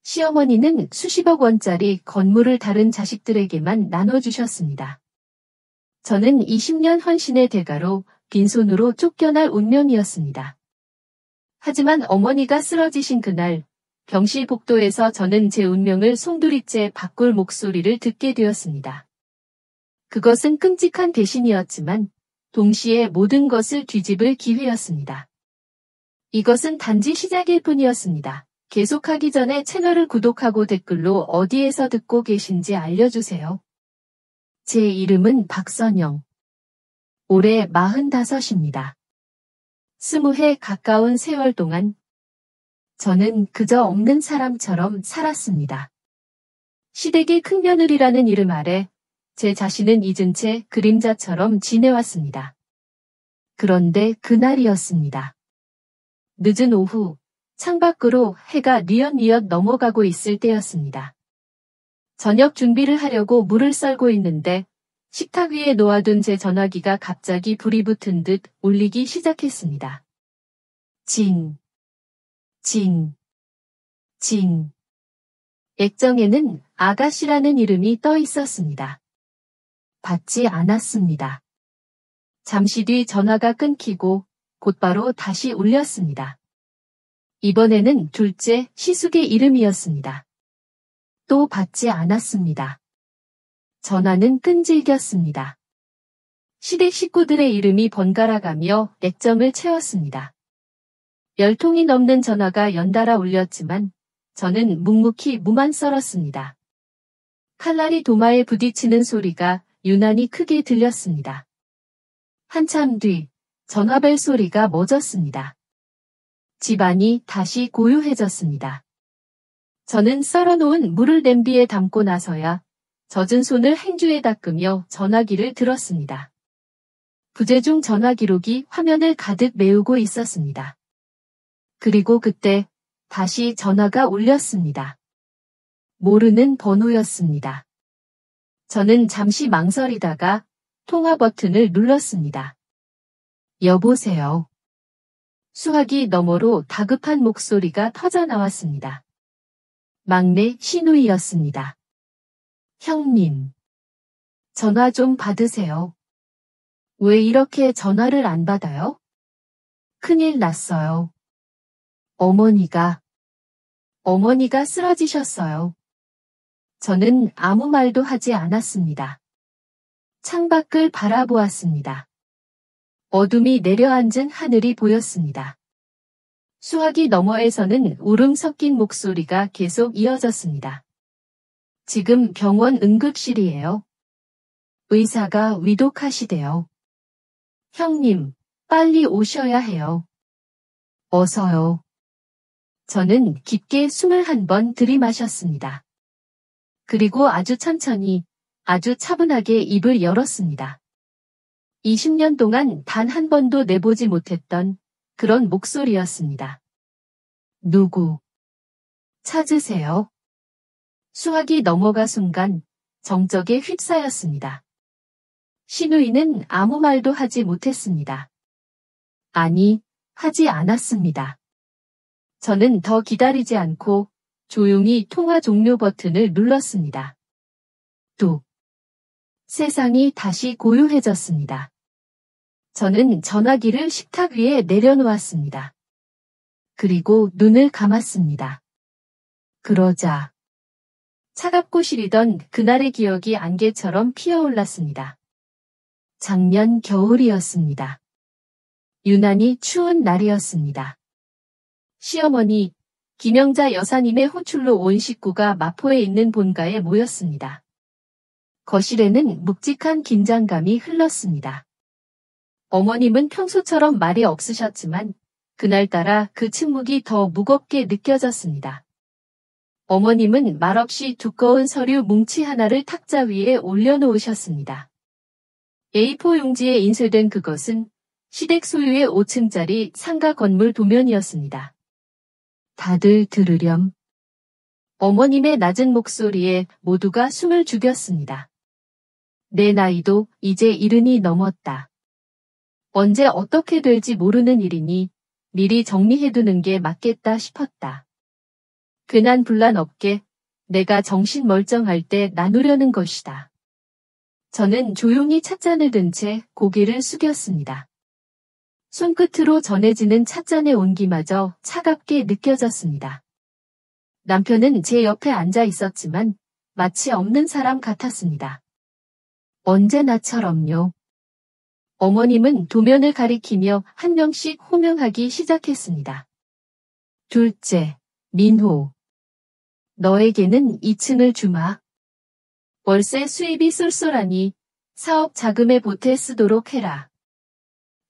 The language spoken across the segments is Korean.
시어머니는 수십억 원짜리 건물을 다른 자식들에게만 나눠주셨습니다. 저는 20년 헌신의 대가로 빈손으로 쫓겨날 운명이었습니다. 하지만 어머니가 쓰러지신 그날, 병실복도에서 저는 제 운명을 송두리째 바꿀 목소리를 듣게 되었습니다. 그것은 끔찍한 대신이었지만 동시에 모든 것을 뒤집을 기회였습니다. 이것은 단지 시작일 뿐이었습니다. 계속하기 전에 채널을 구독하고 댓글로 어디에서 듣고 계신지 알려주세요. 제 이름은 박선영. 올해 45입니다. 20해 가까운 세월 동안 저는 그저 없는 사람처럼 살았습니다. 시댁의 큰며느리라는 이름 아래 제 자신은 잊은 채 그림자처럼 지내왔습니다. 그런데 그날이었습니다. 늦은 오후, 창밖으로 해가 뉘엿뉘엿 넘어가고 있을 때였습니다. 저녁 준비를 하려고 물을 썰고 있는데 식탁 위에 놓아둔 제 전화기가 갑자기 불이 붙은 듯 울리기 시작했습니다. 징, 징, 징. 액정에는 아가씨라는 이름이 떠 있었습니다. 받지 않았습니다. 잠시 뒤 전화가 끊기고 곧바로 다시 울렸습니다. 이번에는 둘째 시숙의 이름이었습니다. 또 받지 않았습니다. 전화는 끈질겼습니다. 시댁 식구들의 이름이 번갈아가며 액정을 채웠습니다. 10통이 넘는 전화가 연달아 울렸지만 저는 묵묵히 무만 썰었습니다. 칼날이 도마에 부딪히는 소리가 유난히 크게 들렸습니다. 한참 뒤 전화벨 소리가 멎었습니다. 집안이 다시 고요해졌습니다. 저는 썰어놓은 물을 냄비에 담고 나서야 젖은 손을 행주에 닦으며 전화기를 들었습니다. 부재 중 전화 기록이 화면을 가득 메우고 있었습니다. 그리고 그때 다시 전화가 울렸습니다. 모르는 번호였습니다. 저는 잠시 망설이다가 통화 버튼을 눌렀습니다. 여보세요. 수화기 너머로 다급한 목소리가 터져 나왔습니다. 막내 신우이였습니다. 형님. 전화 좀 받으세요. 왜 이렇게 전화를 안 받아요? 큰일 났어요. 어머니가 쓰러지셨어요. 저는 아무 말도 하지 않았습니다. 창밖을 바라보았습니다. 어둠이 내려앉은 하늘이 보였습니다. 수화기 너머에서는 울음 섞인 목소리가 계속 이어졌습니다. 지금 병원 응급실이에요. 의사가 위독하시대요. 형님, 빨리 오셔야 해요. 어서요. 저는 깊게 숨을 한 번 들이마셨습니다. 그리고 아주 천천히, 아주 차분하게 입을 열었습니다. 20년 동안 단 한 번도 내보지 못했던 그런 목소리였습니다. 누구? 찾으세요. 수화기 넘어가 순간 정적에 휩싸였습니다. 신우이는 아무 말도 하지 못했습니다. 아니, 하지 않았습니다. 저는 더 기다리지 않고 조용히 통화 종료 버튼을 눌렀습니다. 뚝. 세상이 다시 고요해졌습니다. 저는 전화기를 식탁 위에 내려놓았습니다. 그리고 눈을 감았습니다. 그러자 차갑고 시리던 그날의 기억이 안개처럼 피어올랐습니다. 작년 겨울이었습니다. 유난히 추운 날이었습니다. 시어머니, 김영자 여사님의 호출로 온 식구가 마포에 있는 본가에 모였습니다. 거실에는 묵직한 긴장감이 흘렀습니다. 어머님은 평소처럼 말이 없으셨지만 그날따라 그 침묵이 더 무겁게 느껴졌습니다. 어머님은 말없이 두꺼운 서류 뭉치 하나를 탁자 위에 올려놓으셨습니다. A4 용지에 인쇄된 그것은 시댁 소유의 5층짜리 상가 건물 도면이었습니다. 다들 들으렴. 어머님의 낮은 목소리에 모두가 숨을 죽였습니다. 내 나이도 이제 70이 넘었다. 언제 어떻게 될지 모르는 일이니 미리 정리해두는 게 맞겠다 싶었다. 괜한 분란 없게 내가 정신 멀쩡할 때 나누려는 것이다. 저는 조용히 찻잔을 든 채 고개를 숙였습니다. 손끝으로 전해지는 찻잔의 온기마저 차갑게 느껴졌습니다. 남편은 제 옆에 앉아 있었지만 마치 없는 사람 같았습니다. 언제나처럼요. 어머님은 도면을 가리키며 한 명씩 호명하기 시작했습니다. 둘째, 민호. 너에게는 2층을 주마. 월세 수입이 쏠쏠하니 사업 자금에 보태 쓰도록 해라.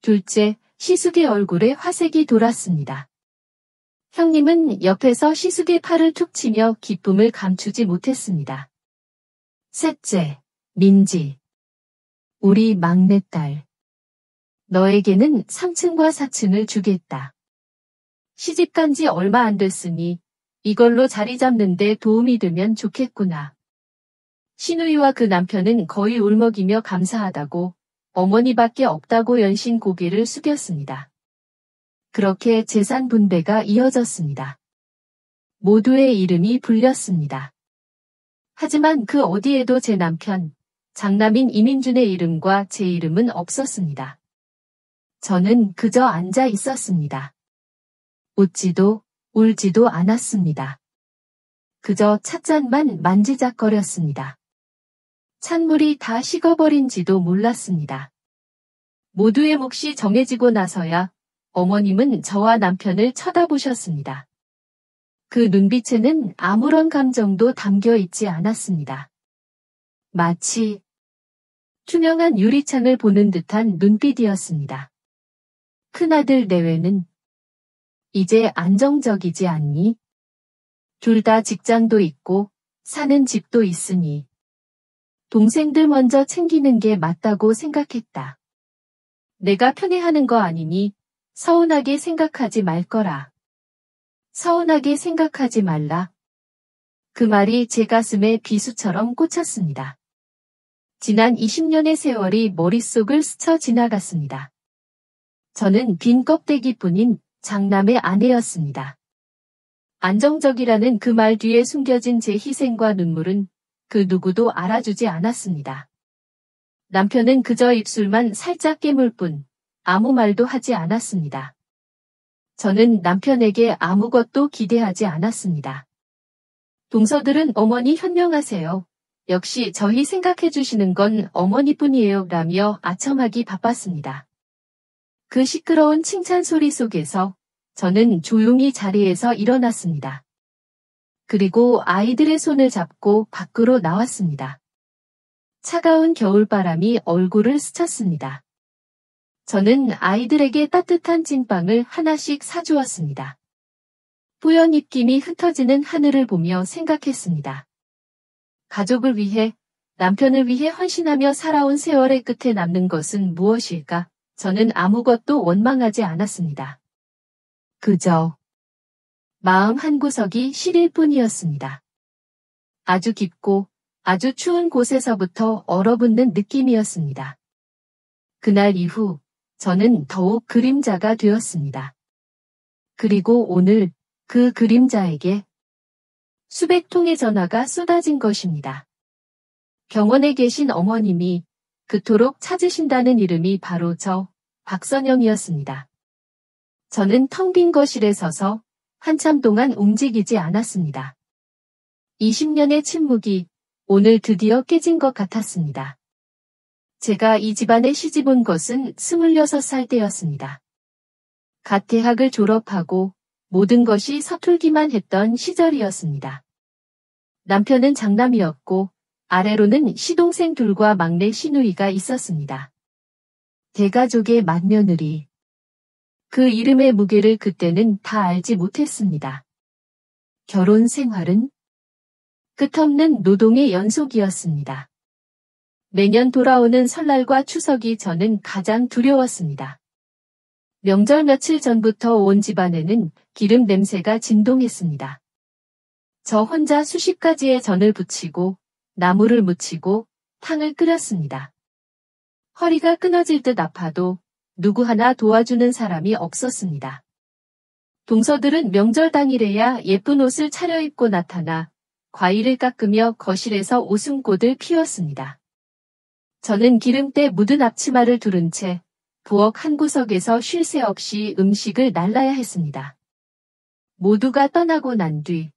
둘째, 시숙의 얼굴에 화색이 돌았습니다. 형님은 옆에서 시숙의 팔을 툭 치며 기쁨을 감추지 못했습니다. 셋째, 민지. 우리 막내딸. 너에게는 3층과 4층을 주겠다. 시집간 지 얼마 안 됐으니 이걸로 자리 잡는 데 도움이 되면 좋겠구나. 신우이와 그 남편은 거의 울먹이며 감사하다고 어머니밖에 없다고 연신 고개를 숙였습니다. 그렇게 재산 분배가 이어졌습니다. 모두의 이름이 불렸습니다. 하지만 그 어디에도 제 남편, 장남인 이민준의 이름과 제 이름은 없었습니다. 저는 그저 앉아 있었습니다. 웃지도 울지도 않았습니다. 그저 찻잔만 만지작거렸습니다. 찬물이 다 식어버린지도 몰랐습니다. 모두의 몫이 정해지고 나서야 어머님은 저와 남편을 쳐다보셨습니다. 그 눈빛에는 아무런 감정도 담겨 있지 않았습니다. 마치 투명한 유리창을 보는 듯한 눈빛이었습니다. 큰아들 내외는 이제 안정적이지 않니? 둘 다 직장도 있고 사는 집도 있으니 동생들 먼저 챙기는 게 맞다고 생각했다. 내가 편애하는 거 아니니 서운하게 생각하지 말 거라. 서운하게 생각하지 말라. 그 말이 제 가슴에 비수처럼 꽂혔습니다. 지난 20년의 세월이 머릿속을 스쳐 지나갔습니다. 저는 빈 껍데기뿐인 장남의 아내였습니다. 안정적이라는 그 말 뒤에 숨겨진 제 희생과 눈물은 그 누구도 알아주지 않았습니다. 남편은 그저 입술만 살짝 깨물 뿐 아무 말도 하지 않았습니다. 저는 남편에게 아무것도 기대하지 않았습니다. 동서들은 어머니 현명하세요. 역시 저희 생각해 주시는 건 어머니뿐이에요 라며 아첨하기 바빴습니다. 그 시끄러운 칭찬 소리 속에서 저는 조용히 자리에서 일어났습니다. 그리고 아이들의 손을 잡고 밖으로 나왔습니다. 차가운 겨울바람이 얼굴을 스쳤습니다. 저는 아이들에게 따뜻한 찐빵을 하나씩 사주었습니다. 뿌연 입김이 흩어지는 하늘을 보며 생각했습니다. 가족을 위해, 남편을 위해 헌신하며 살아온 세월의 끝에 남는 것은 무엇일까? 저는 아무것도 원망하지 않았습니다. 그저 마음 한구석이 시릴 뿐이었습니다. 아주 깊고 아주 추운 곳에서부터 얼어붙는 느낌이었습니다. 그날 이후 저는 더욱 그림자가 되었습니다. 그리고 오늘 그 그림자에게 수백 통의 전화가 쏟아진 것입니다. 병원에 계신 어머님이 그토록 찾으신다는 이름이 바로 저 박선영이었습니다. 저는 텅 빈 거실에 서서 한참 동안 움직이지 않았습니다. 20년의 침묵이 오늘 드디어 깨진 것 같았습니다. 제가 이 집안에 시집 온 것은 26살 때였습니다. 갓 대학을 졸업하고 모든 것이 서툴기만 했던 시절이었습니다. 남편은 장남이었고 아래로는 시동생 둘과 막내 시누이가 있었습니다. 대가족의 맏며느리. 그 이름의 무게를 그때는 다 알지 못했습니다. 결혼 생활은 끝없는 노동의 연속이었습니다. 매년 돌아오는 설날과 추석이 저는 가장 두려웠습니다. 명절 며칠 전부터 온 집안에는 기름 냄새가 진동했습니다. 저 혼자 수십 가지의 전을 부치고 나물을 무치고 탕을 끓였습니다. 허리가 끊어질 듯 아파도 누구 하나 도와주는 사람이 없었습니다. 동서들은 명절 당일에야 예쁜 옷을 차려입고 나타나 과일을 깎으며 거실에서 웃음꽃을 피웠습니다. 저는 기름때 묻은 앞치마를 두른 채 부엌 한 구석에서 쉴 새 없이 음식을 날라야 했습니다. 모두가 떠나고 난 뒤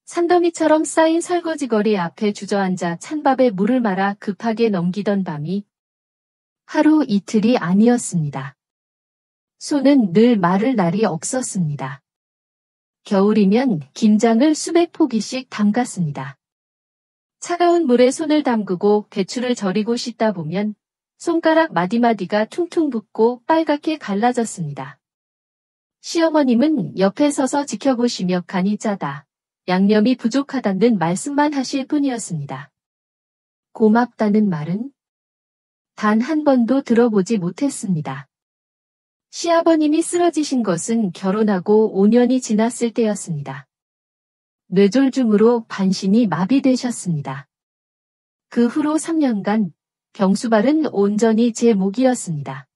산더미처럼 쌓인 설거지거리 앞에 주저앉아 찬밥에 물을 말아 급하게 넘기던 밤이 하루 이틀이 아니었습니다. 손은 늘 마를 날이 없었습니다. 겨울이면 김장을 수백 포기씩 담갔습니다. 차가운 물에 손을 담그고 배추를 절이고 씻다 보면 손가락 마디마디가 퉁퉁 붓고 빨갛게 갈라졌습니다. 시어머님은 옆에 서서 지켜보시며 간이 짜다, 양념이 부족하다는 말씀만 하실 뿐이었습니다. 고맙다는 말은 단 한 번도 들어보지 못했습니다. 시아버님이 쓰러지신 것은 결혼하고 5년이 지났을 때였습니다. 뇌졸중으로 반신이 마비되셨습니다. 그 후로 3년간 병수발은 온전히 제 몫이었습니다.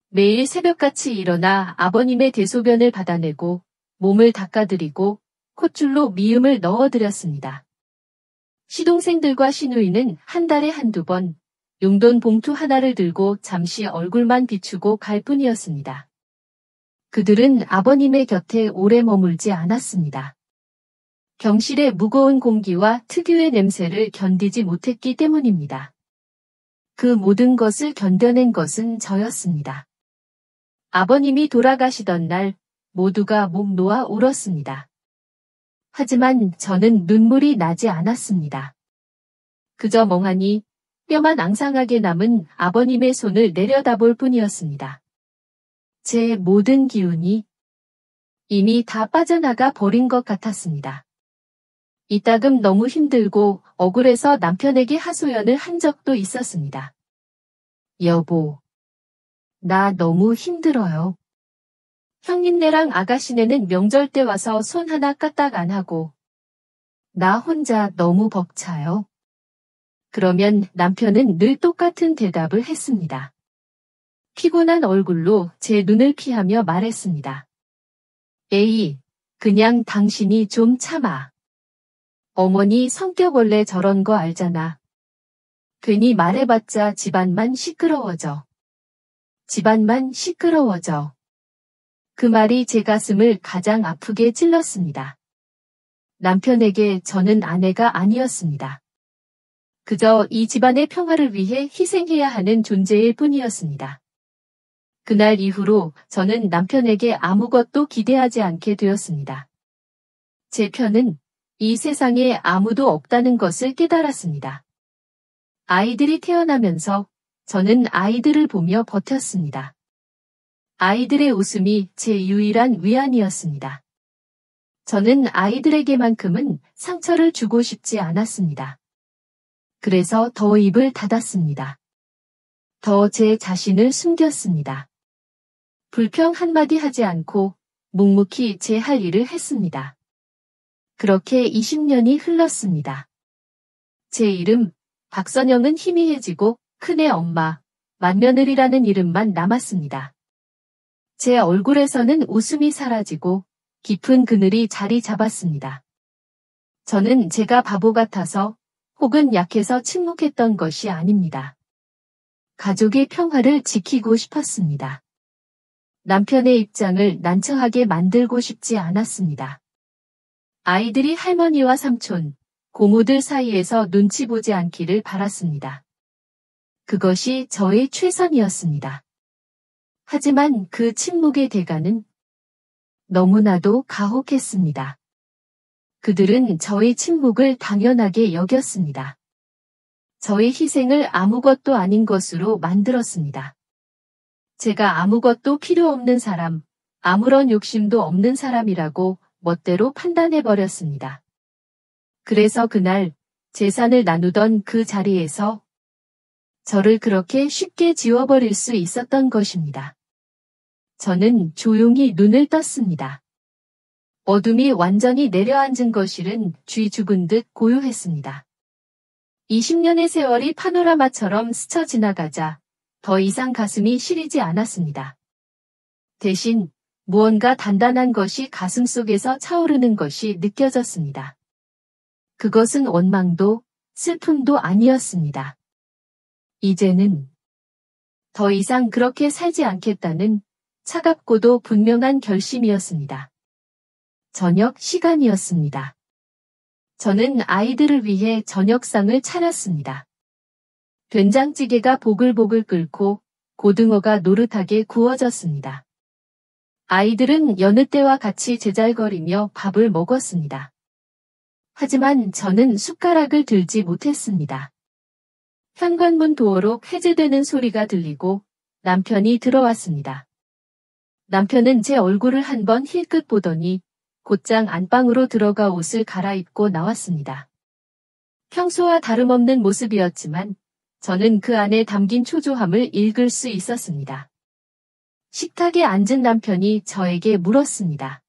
매일 새벽같이 일어나 아버님의 대소변을 받아내고 몸을 닦아드리고 콧줄로 미음을 넣어드렸습니다. 시동생들과 시누이는 한 달에 한두 번 용돈 봉투 하나를 들고 잠시 얼굴만 비추고 갈 뿐이었습니다. 그들은 아버님의 곁에 오래 머물지 않았습니다. 경실의 무거운 공기와 특유의 냄새를 견디지 못했기 때문입니다. 그 모든 것을 견뎌낸 것은 저였습니다. 아버님이 돌아가시던 날 모두가 목 놓아 울었습니다. 하지만 저는 눈물이 나지 않았습니다. 그저 멍하니 뼈만 앙상하게 남은 아버님의 손을 내려다볼 뿐이었습니다. 제 모든 기운이 이미 다 빠져나가 버린 것 같았습니다. 이따금 너무 힘들고 억울해서 남편에게 하소연을 한 적도 있었습니다. 여보, 나 너무 힘들어요. 형님네랑 아가씨네는 명절 때 와서 손 하나 까딱 안 하고 나 혼자 너무 벅차요. 그러면 남편은 늘 똑같은 대답을 했습니다. 피곤한 얼굴로 제 눈을 피하며 말했습니다. 에이, 그냥 당신이 좀 참아. 어머니 성격 원래 저런 거 알잖아. 괜히 말해봤자 집안만 시끄러워져. 집안만 시끄러워져. 그 말이 제 가슴을 가장 아프게 찔렀습니다. 남편에게 저는 아내가 아니었습니다. 그저 이 집안의 평화를 위해 희생해야 하는 존재일 뿐이었습니다. 그날 이후로 저는 남편에게 아무것도 기대하지 않게 되었습니다. 제 편은 이 세상에 아무도 없다는 것을 깨달았습니다. 아이들이 태어나면서 저는 아이들을 보며 버텼습니다. 아이들의 웃음이 제 유일한 위안이었습니다. 저는 아이들에게만큼은 상처를 주고 싶지 않았습니다. 그래서 더 입을 닫았습니다. 더 제 자신을 숨겼습니다. 불평 한마디 하지 않고 묵묵히 제 할 일을 했습니다. 그렇게 20년이 흘렀습니다. 제 이름 박선영은 희미해지고 큰애 엄마, 맏며느리라는 이름만 남았습니다. 제 얼굴에서는 웃음이 사라지고 깊은 그늘이 자리 잡았습니다. 저는 제가 바보 같아서 혹은 약해서 침묵했던 것이 아닙니다. 가족의 평화를 지키고 싶었습니다. 남편의 입장을 난처하게 만들고 싶지 않았습니다. 아이들이 할머니와 삼촌, 고모들 사이에서 눈치 보지 않기를 바랐습니다. 그것이 저의 최선이었습니다. 하지만 그 침묵의 대가는 너무나도 가혹했습니다. 그들은 저의 침묵을 당연하게 여겼습니다. 저의 희생을 아무것도 아닌 것으로 만들었습니다. 제가 아무것도 필요 없는 사람, 아무런 욕심도 없는 사람이라고 멋대로 판단해버렸습니다. 그래서 그날 재산을 나누던 그 자리에서 저를 그렇게 쉽게 지워버릴 수 있었던 것입니다. 저는 조용히 눈을 떴습니다. 어둠이 완전히 내려앉은 거실은 쥐 죽은 듯 고요했습니다. 20년의 세월이 파노라마처럼 스쳐 지나가자 더 이상 가슴이 시리지 않았습니다. 대신 무언가 단단한 것이 가슴속에서 차오르는 것이 느껴졌습니다. 그것은 원망도 슬픔도 아니었습니다. 이제는 더 이상 그렇게 살지 않겠다는 차갑고도 분명한 결심이었습니다. 저녁 시간이었습니다. 저는 아이들을 위해 저녁상을 차렸습니다. 된장찌개가 보글보글 끓고 고등어가 노릇하게 구워졌습니다. 아이들은 여느 때와 같이 제잘거리며 밥을 먹었습니다. 하지만 저는 숟가락을 들지 못했습니다. 현관문 도어록 해제되는 소리가 들리고 남편이 들어왔습니다. 남편은 제 얼굴을 한번 힐끗 보더니 곧장 안방으로 들어가 옷을 갈아입고 나왔습니다. 평소와 다름없는 모습이었지만 저는 그 안에 담긴 초조함을 읽을 수 있었습니다. 식탁에 앉은 남편이 저에게 물었습니다.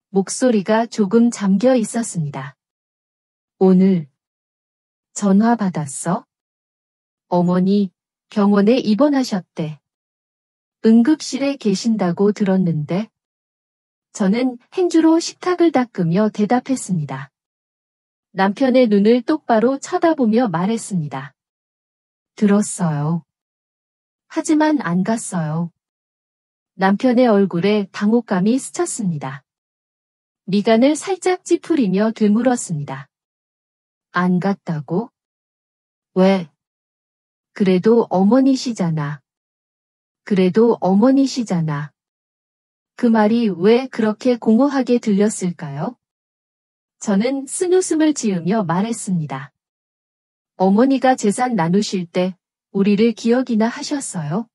목소리가 조금 잠겨 있었습니다. 오늘 전화 받았어? 어머니 병원에 입원하셨대. 응급실에 계신다고 들었는데. 저는 행주로 식탁을 닦으며 대답했습니다. 남편의 눈을 똑바로 쳐다보며 말했습니다. 들었어요. 하지만 안 갔어요. 남편의 얼굴에 당혹감이 스쳤습니다. 미간을 살짝 찌푸리며 되물었습니다. 안 갔다고? 왜? 그래도 어머니시잖아. 그래도 어머니시잖아. 그 말이 왜 그렇게 공허하게 들렸을까요? 저는 쓴웃음을 지으며 말했습니다. 어머니가 재산 나누실 때 우리를 기억이나 하셨어요?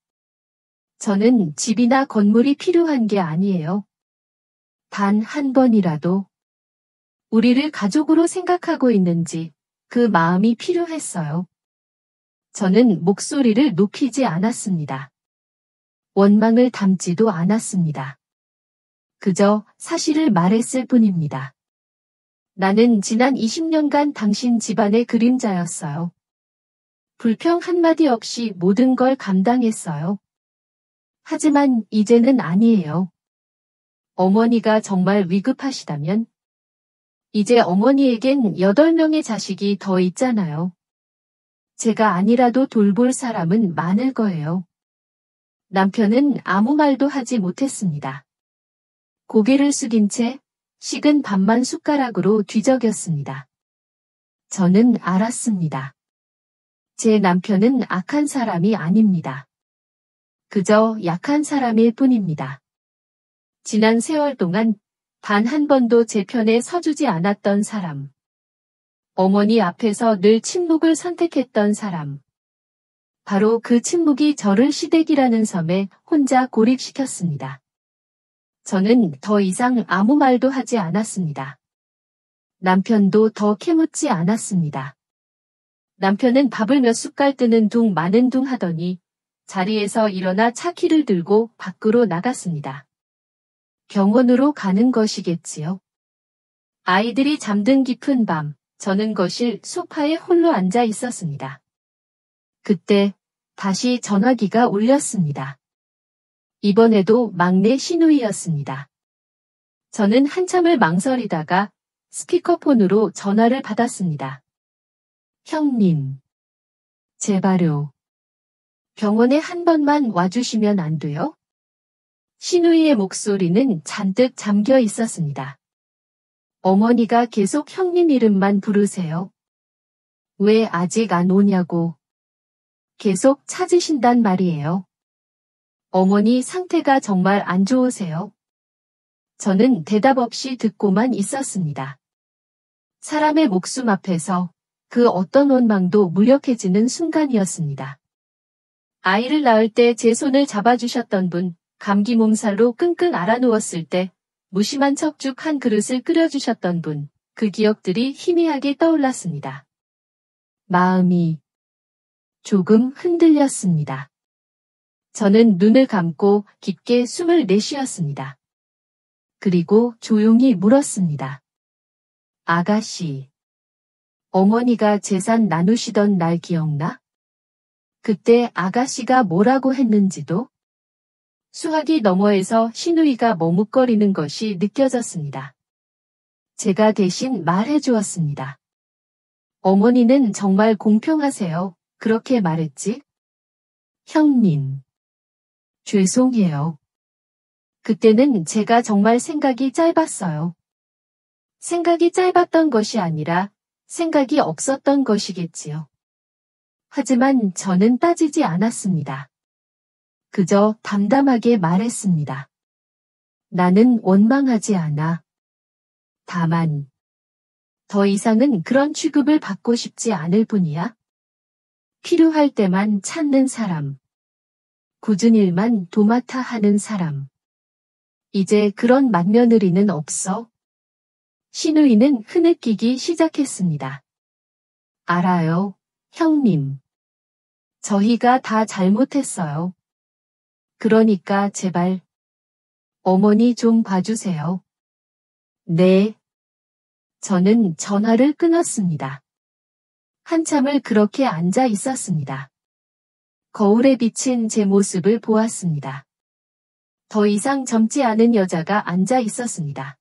저는 집이나 건물이 필요한 게 아니에요. 단 한 번이라도 우리를 가족으로 생각하고 있는지 그 마음이 필요했어요. 저는 목소리를 높이지 않았습니다. 원망을 담지도 않았습니다. 그저 사실을 말했을 뿐입니다. 나는 지난 20년간 당신 집안의 그림자였어요. 불평 한마디 없이 모든 걸 감당했어요. 하지만 이제는 아니에요. 어머니가 정말 위급하시다면 이제 어머니에겐 8명의 자식이 더 있잖아요. 제가 아니라도 돌볼 사람은 많을 거예요. 남편은 아무 말도 하지 못했습니다. 고개를 숙인 채 식은 밥만 숟가락으로 뒤적였습니다. 저는 알았습니다. 제 남편은 악한 사람이 아닙니다. 그저 약한 사람일 뿐입니다. 지난 세월 동안 단 한 번도 제 편에 서주지 않았던 사람. 어머니 앞에서 늘 침묵을 선택했던 사람. 바로 그 침묵이 저를 시댁이라는 섬에 혼자 고립시켰습니다. 저는 더 이상 아무 말도 하지 않았습니다. 남편도 더 캐묻지 않았습니다. 남편은 밥을 몇 숟갈 뜨는 둥 마는 둥 하더니 자리에서 일어나 차키를 들고 밖으로 나갔습니다. 병원으로 가는 것이겠지요. 아이들이 잠든 깊은 밤, 저는 거실 소파에 홀로 앉아 있었습니다. 그때 다시 전화기가 울렸습니다. 이번에도 막내 신우이였습니다. 저는 한참을 망설이다가 스피커폰으로 전화를 받았습니다. 형님, 제발요. 병원에 한 번만 와주시면 안 돼요? 신우이의 목소리는 잔뜩 잠겨 있었습니다. 어머니가 계속 형님 이름만 부르세요. 왜 아직 안 오냐고. 계속 찾으신단 말이에요. 어머니 상태가 정말 안 좋으세요? 저는 대답 없이 듣고만 있었습니다. 사람의 목숨 앞에서 그 어떤 원망도 무력해지는 순간이었습니다. 아이를 낳을 때 제 손을 잡아주셨던 분, 감기 몸살로 끙끙 앓아누웠을 때 무심한 척죽 한 그릇을 끓여주셨던 분, 그 기억들이 희미하게 떠올랐습니다. 마음이 조금 흔들렸습니다. 저는 눈을 감고 깊게 숨을 내쉬었습니다. 그리고 조용히 물었습니다. 아가씨, 어머니가 재산 나누시던 날 기억나? 그때 아가씨가 뭐라고 했는지도? 수화기 너머에서 신우이가 머뭇거리는 것이 느껴졌습니다. 제가 대신 말해 주었습니다. 어머니는 정말 공평하세요. 그렇게 말했지? 형님. 죄송해요. 그때는 제가 정말 생각이 짧았어요. 생각이 짧았던 것이 아니라 생각이 없었던 것이겠지요. 하지만 저는 따지지 않았습니다. 그저 담담하게 말했습니다. 나는 원망하지 않아. 다만 더 이상은 그런 취급을 받고 싶지 않을 뿐이야. 필요할 때만 찾는 사람. 굳은 일만 도맡아 하는 사람. 이제 그런 맏며느리는 없어. 신우이는 흐느끼기 시작했습니다. 알아요, 형님. 저희가 다 잘못했어요. 그러니까 제발 어머니 좀 봐주세요. 네. 저는 전화를 끊었습니다. 한참을 그렇게 앉아 있었습니다. 거울에 비친 제 모습을 보았습니다. 더 이상 젊지 않은 여자가 앉아 있었습니다.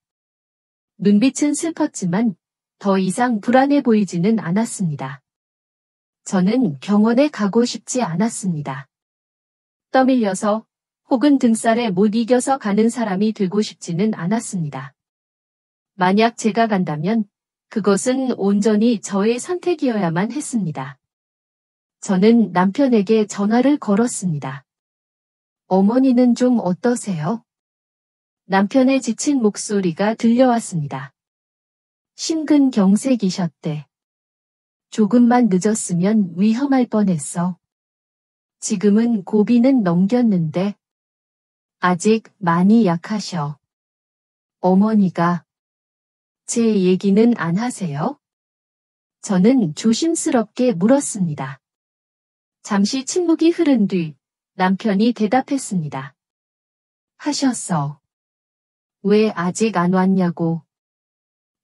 눈빛은 슬펐지만 더 이상 불안해 보이지는 않았습니다. 저는 병원에 가고 싶지 않았습니다. 떠밀려서 혹은 등살에 못 이겨서 가는 사람이 되고 싶지는 않았습니다. 만약 제가 간다면 그것은 온전히 저의 선택이어야만 했습니다. 저는 남편에게 전화를 걸었습니다. 어머니는 좀 어떠세요? 남편의 지친 목소리가 들려왔습니다. 심근경색이셨대. 조금만 늦었으면 위험할 뻔했어. 지금은 고비는 넘겼는데 아직 많이 약하셔. 어머니가 제 얘기는 안 하세요? 저는 조심스럽게 물었습니다. 잠시 침묵이 흐른 뒤 남편이 대답했습니다. 하셨어. 왜 아직 안 왔냐고.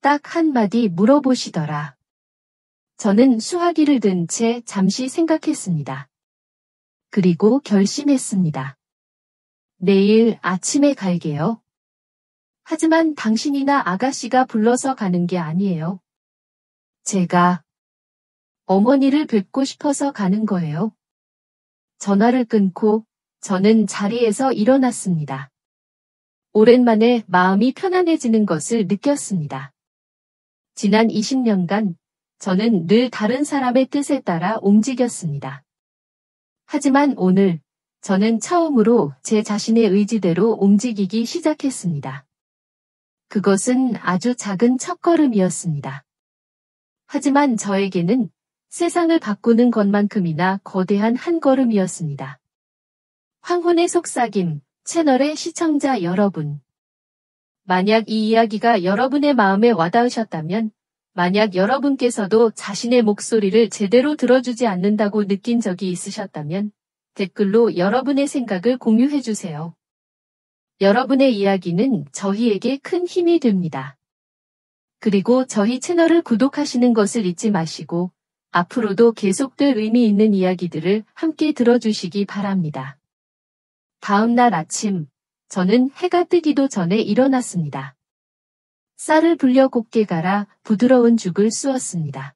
딱 한마디 물어보시더라. 저는 수화기를 든 채 잠시 생각했습니다. 그리고 결심했습니다. 내일 아침에 갈게요. 하지만 당신이나 아가씨가 불러서 가는 게 아니에요. 제가 어머니를 뵙고 싶어서 가는 거예요. 전화를 끊고 저는 자리에서 일어났습니다. 오랜만에 마음이 편안해지는 것을 느꼈습니다. 지난 20년간 저는 늘 다른 사람의 뜻에 따라 움직였습니다. 하지만 오늘 저는 처음으로 제 자신의 의지대로 움직이기 시작했습니다. 그것은 아주 작은 첫걸음이었습니다. 하지만 저에게는 세상을 바꾸는 것만큼이나 거대한 한 걸음이었습니다. 황혼의 속삭임 채널의 시청자 여러분. 만약 이 이야기가 여러분의 마음에 와닿으셨다면, 만약 여러분께서도 자신의 목소리를 제대로 들어주지 않는다고 느낀 적이 있으셨다면, 댓글로 여러분의 생각을 공유해주세요. 여러분의 이야기는 저희에게 큰 힘이 됩니다. 그리고 저희 채널을 구독하시는 것을 잊지 마시고, 앞으로도 계속될 의미 있는 이야기들을 함께 들어주시기 바랍니다. 다음 날 아침, 저는 해가 뜨기도 전에 일어났습니다. 쌀을 불려 곱게 갈아 부드러운 죽을 쑤었습니다.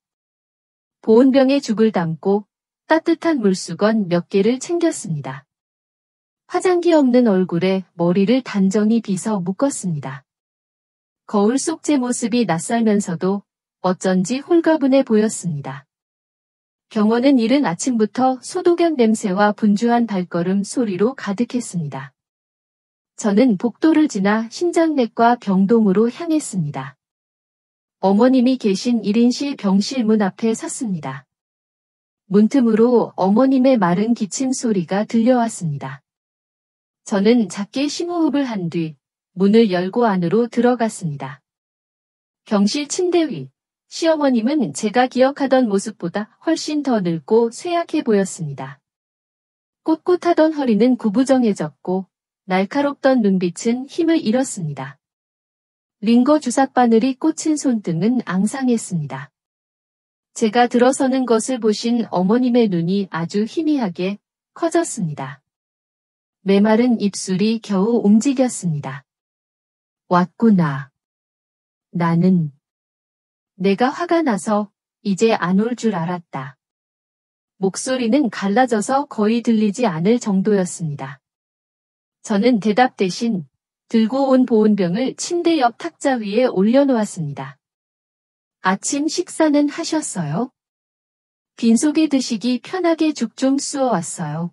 보온병에 죽을 담고 따뜻한 물수건 몇 개를 챙겼습니다. 화장기 없는 얼굴에 머리를 단정히 빗어 묶었습니다. 거울 속 제 모습이 낯설면서도 어쩐지 홀가분해 보였습니다. 병원은 이른 아침부터 소독약 냄새와 분주한 발걸음 소리로 가득했습니다. 저는 복도를 지나 신장내과 병동으로 향했습니다. 어머님이 계신 1인실 병실 문 앞에 섰습니다. 문틈으로 어머님의 마른 기침 소리가 들려왔습니다. 저는 작게 심호흡을 한 뒤 문을 열고 안으로 들어갔습니다. 병실 침대 위, 시어머님은 제가 기억하던 모습보다 훨씬 더 늙고 쇠약해 보였습니다. 꼿꼿하던 허리는 구부정해졌고 날카롭던 눈빛은 힘을 잃었습니다. 링거 주삿바늘이 꽂힌 손등은 앙상했습니다. 제가 들어서는 것을 보신 어머님의 눈이 아주 희미하게 커졌습니다. 메마른 입술이 겨우 움직였습니다. 왔구나. 내가 화가 나서 이제 안 올 줄 알았다. 목소리는 갈라져서 거의 들리지 않을 정도였습니다. 저는 대답 대신 들고 온 보온병을 침대 옆 탁자 위에 올려놓았습니다. 아침 식사는 하셨어요? 빈속에 드시기 편하게 죽 좀 쑤어왔어요.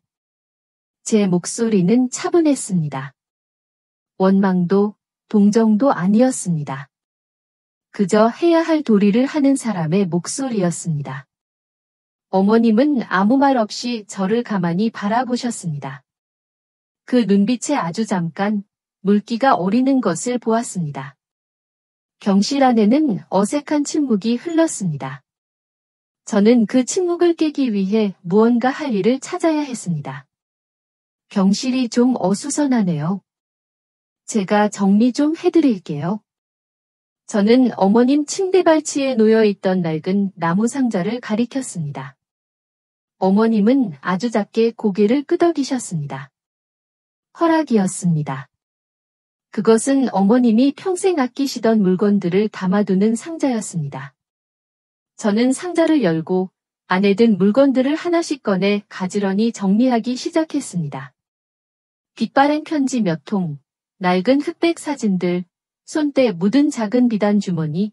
제 목소리는 차분했습니다. 원망도 동정도 아니었습니다. 그저 해야 할 도리를 하는 사람의 목소리였습니다. 어머님은 아무 말 없이 저를 가만히 바라보셨습니다. 그 눈빛에 아주 잠깐 물기가 어리는 것을 보았습니다. 경실 안에는 어색한 침묵이 흘렀습니다. 저는 그 침묵을 깨기 위해 무언가 할 일을 찾아야 했습니다. 경실이 좀 어수선하네요. 제가 정리 좀 해드릴게요. 저는 어머님 침대 발치에 놓여있던 낡은 나무 상자를 가리켰습니다. 어머님은 아주 작게 고개를 끄덕이셨습니다. 허락이었습니다. 그것은 어머님이 평생 아끼시던 물건들을 담아두는 상자였습니다. 저는 상자를 열고 안에 든 물건들을 하나씩 꺼내 가지런히 정리하기 시작했습니다. 빛바랜 편지 몇 통, 낡은 흑백 사진들, 손때 묻은 작은 비단 주머니.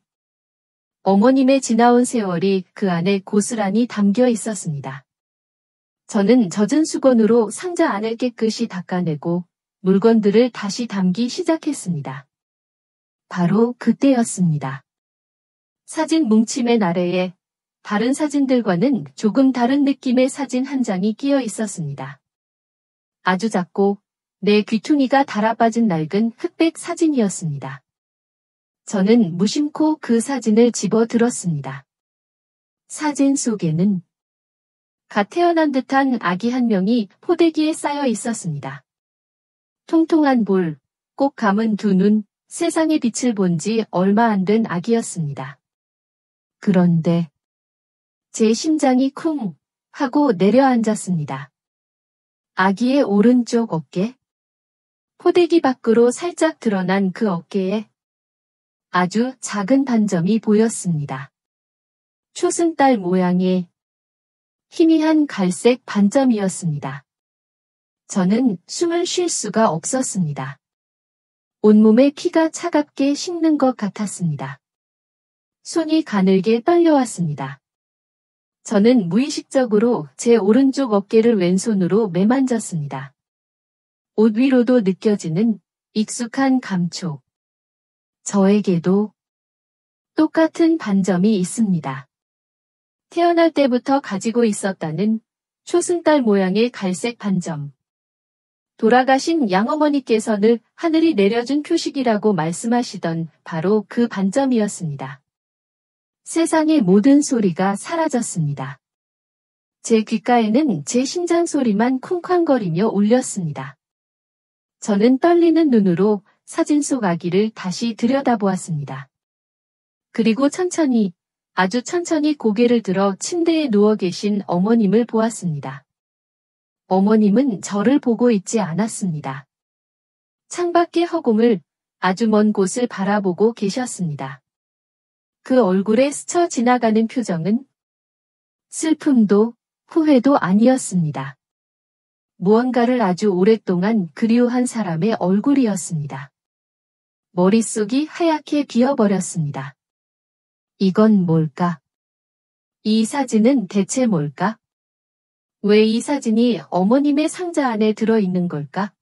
어머님의 지나온 세월이 그 안에 고스란히 담겨 있었습니다. 저는 젖은 수건으로 상자 안을 깨끗이 닦아내고 물건들을 다시 담기 시작했습니다. 바로 그때였습니다. 사진 뭉침의 아래에 다른 사진들과는 조금 다른 느낌의 사진 한 장이 끼어 있었습니다. 아주 작고 내 귀퉁이가 달아빠진 낡은 흑백 사진이었습니다. 저는 무심코 그 사진을 집어들었습니다. 사진 속에는 갓 태어난 듯한 아기 한 명이 포대기에 쌓여 있었습니다. 통통한 볼, 꼭 감은 두 눈, 세상의 빛을 본 지 얼마 안 된 아기였습니다. 그런데 제 심장이 쿵 하고 내려앉았습니다. 아기의 오른쪽 어깨, 포대기 밖으로 살짝 드러난 그 어깨에 아주 작은 반점이 보였습니다. 초승달 모양의 희미한 갈색 반점이었습니다. 저는 숨을 쉴 수가 없었습니다. 온몸에 피가 차갑게 식는 것 같았습니다. 손이 가늘게 떨려왔습니다. 저는 무의식적으로 제 오른쪽 어깨를 왼손으로 매만졌습니다. 옷 위로도 느껴지는 익숙한 감촉. 저에게도 똑같은 반점이 있습니다. 태어날 때부터 가지고 있었다는 초승달 모양의 갈색 반점. 돌아가신 양어머니께서는 하늘이 내려준 표식이라고 말씀하시던 바로 그 반점이었습니다. 세상의 모든 소리가 사라졌습니다. 제 귓가에는 제 심장 소리만 쿵쾅거리며 울렸습니다. 저는 떨리는 눈으로 사진 속 아기를 다시 들여다보았습니다. 그리고 천천히, 아주 천천히 고개를 들어 침대에 누워 계신 어머님을 보았습니다. 어머님은 저를 보고 있지 않았습니다. 창밖의 허공을 아주 먼 곳을 바라보고 계셨습니다. 그 얼굴에 스쳐 지나가는 표정은 슬픔도 후회도 아니었습니다. 무언가를 아주 오랫동안 그리워한 사람의 얼굴이었습니다. 머릿속이 하얗게 비어버렸습니다. 이건 뭘까? 이 사진은 대체 뭘까? 왜 이 사진이 어머님의 상자 안에 들어있는 걸까?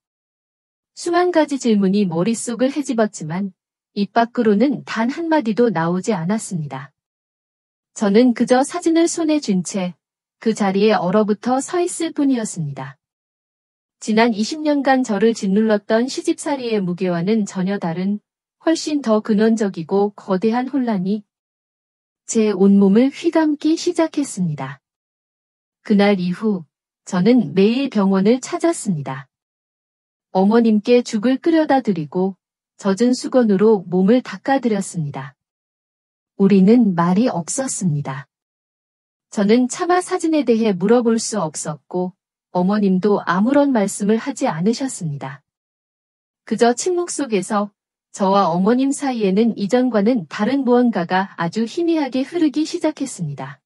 수만 가지 질문이 머릿속을 헤집었지만 입 밖으로는 단 한마디도 나오지 않았습니다. 저는 그저 사진을 손에 쥔 채 그 자리에 얼어붙어 서 있을 뿐이었습니다. 지난 20년간 저를 짓눌렀던 시집살이의 무게와는 전혀 다른 훨씬 더 근원적이고 거대한 혼란이 제 온몸을 휘감기 시작했습니다. 그날 이후 저는 매일 병원을 찾았습니다. 어머님께 죽을 끓여다 드리고 젖은 수건으로 몸을 닦아드렸습니다. 우리는 말이 없었습니다. 저는 차마 사진에 대해 물어볼 수 없었고 어머님도 아무런 말씀을 하지 않으셨습니다. 그저 침묵 속에서 저와 어머님 사이에는 이전과는 다른 무언가가 아주 희미하게 흐르기 시작했습니다.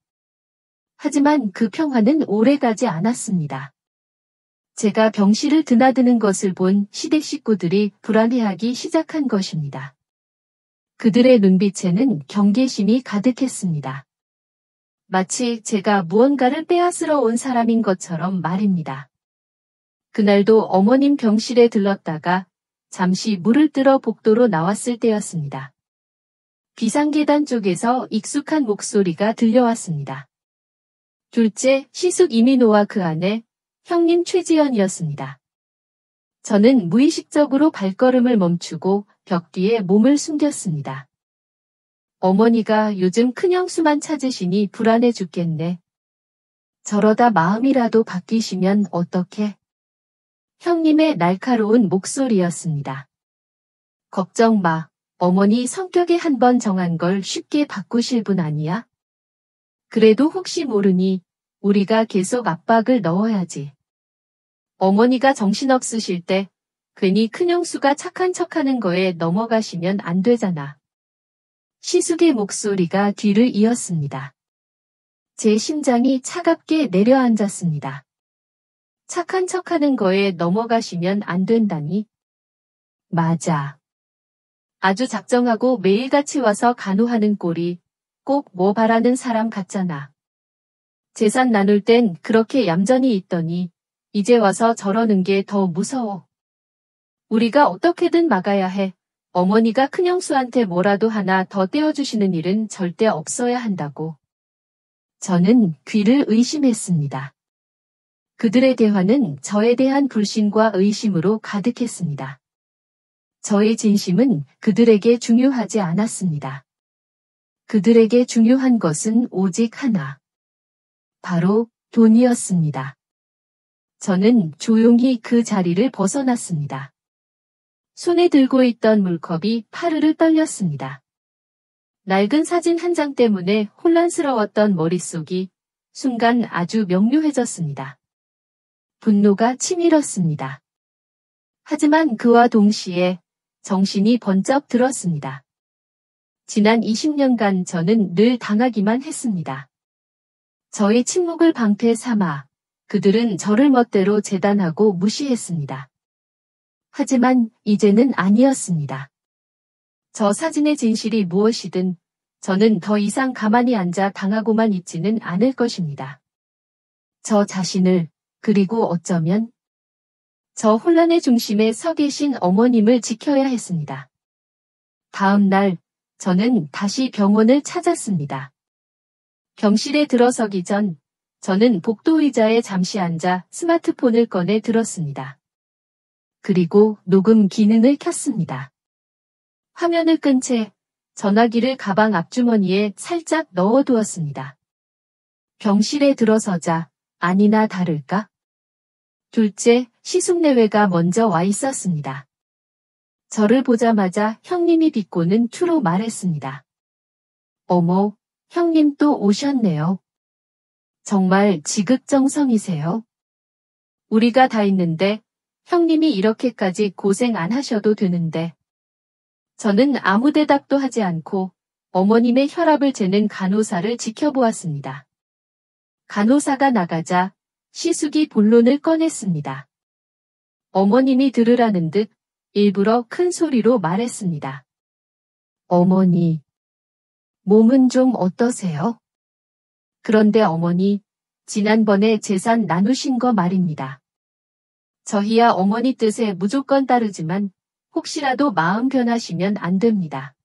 하지만 그 평화는 오래가지 않았습니다. 제가 병실을 드나드는 것을 본 시댁 식구들이 불안해하기 시작한 것입니다. 그들의 눈빛에는 경계심이 가득했습니다. 마치 제가 무언가를 빼앗으러 온 사람인 것처럼 말입니다. 그날도 어머님 병실에 들렀다가 잠시 물을 뜨러 복도로 나왔을 때였습니다. 비상계단 쪽에서 익숙한 목소리가 들려왔습니다. 둘째, 시숙 이민호와 그 아내, 형님 최지연이었습니다. 저는 무의식적으로 발걸음을 멈추고 벽 뒤에 몸을 숨겼습니다. 어머니가 요즘 큰형수만 찾으시니 불안해 죽겠네. 저러다 마음이라도 바뀌시면 어떡해? 형님의 날카로운 목소리였습니다. 걱정 마. 어머니 성격에 한번 정한 걸 쉽게 바꾸실 분 아니야? 그래도 혹시 모르니 우리가 계속 압박을 넣어야지. 어머니가 정신없으실 때 괜히 큰형수가 착한 척하는 거에 넘어가시면 안 되잖아. 시숙의 목소리가 뒤를 이었습니다. 제 심장이 차갑게 내려앉았습니다. 착한 척하는 거에 넘어가시면 안 된다니? 맞아. 아주 작정하고 매일같이 와서 간호하는 꼴이 꼭 뭐 바라는 사람 같잖아. 재산 나눌 땐 그렇게 얌전히 있더니 이제 와서 저러는 게 더 무서워. 우리가 어떻게든 막아야 해. 어머니가 큰형수한테 뭐라도 하나 더 떼어주시는 일은 절대 없어야 한다고. 저는 귀를 의심했습니다. 그들의 대화는 저에 대한 불신과 의심으로 가득했습니다. 저의 진심은 그들에게 중요하지 않았습니다. 그들에게 중요한 것은 오직 하나. 바로 돈이었습니다. 저는 조용히 그 자리를 벗어났습니다. 손에 들고 있던 물컵이 파르르 떨렸습니다. 낡은 사진 한 장 때문에 혼란스러웠던 머릿속이 순간 아주 명료해졌습니다. 분노가 치밀었습니다. 하지만 그와 동시에 정신이 번쩍 들었습니다. 지난 20년간 저는 늘 당하기만 했습니다. 저의 침묵을 방패 삼아 그들은 저를 멋대로 재단하고 무시했습니다. 하지만 이제는 아니었습니다. 저 사진의 진실이 무엇이든 저는 더 이상 가만히 앉아 당하고만 있지는 않을 것입니다. 저 자신을, 그리고 어쩌면 저 혼란의 중심에 서 계신 어머님을 지켜야 했습니다. 다음 날 저는 다시 병원을 찾았습니다. 병실에 들어서기 전 저는 복도 의자에 잠시 앉아 스마트폰을 꺼내 들었습니다. 그리고 녹음 기능을 켰습니다. 화면을 끈 채 전화기를 가방 앞주머니에 살짝 넣어두었습니다. 병실에 들어서자 아니나 다를까? 둘째, 시숙내외가 먼저 와 있었습니다. 저를 보자마자 형님이 비꼬는 투로 말했습니다. 어머, 형님 또 오셨네요. 정말 지극정성이세요. 우리가 다 있는데 형님이 이렇게까지 고생 안 하셔도 되는데. 저는 아무 대답도 하지 않고 어머님의 혈압을 재는 간호사를 지켜보았습니다. 간호사가 나가자 시숙이 본론을 꺼냈습니다. 어머님이 들으라는 듯 일부러 큰 소리로 말했습니다. 어머니, 몸은 좀 어떠세요? 그런데 어머니, 지난번에 재산 나누신 거 말입니다. 저희야 어머니 뜻에 무조건 따르지만 혹시라도 마음 변하시면 안 됩니다.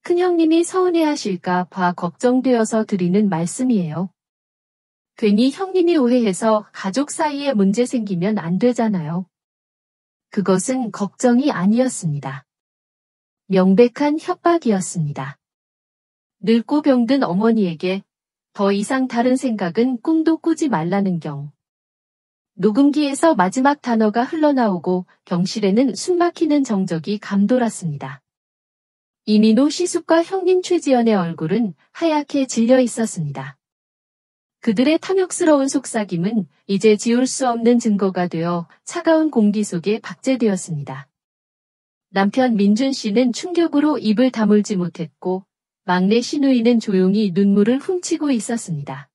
큰형님이 서운해하실까 봐 걱정되어서 드리는 말씀이에요. 괜히 형님이 오해해서 가족 사이에 문제 생기면 안 되잖아요. 그것은 걱정이 아니었습니다. 명백한 협박이었습니다. 늙고 병든 어머니에게 더 이상 다른 생각은 꿈도 꾸지 말라는 경. 녹음기에서 마지막 단어가 흘러나오고 병실에는 숨막히는 정적이 감돌았습니다. 이민호 시숙과 형님 최지연의 얼굴은 하얗게 질려 있었습니다. 그들의 탐욕스러운 속삭임은 이제 지울 수 없는 증거가 되어 차가운 공기 속에 박제되었습니다. 남편 민준 씨는 충격으로 입을 다물지 못했고 막내 신우이는 조용히 눈물을 훔치고 있었습니다.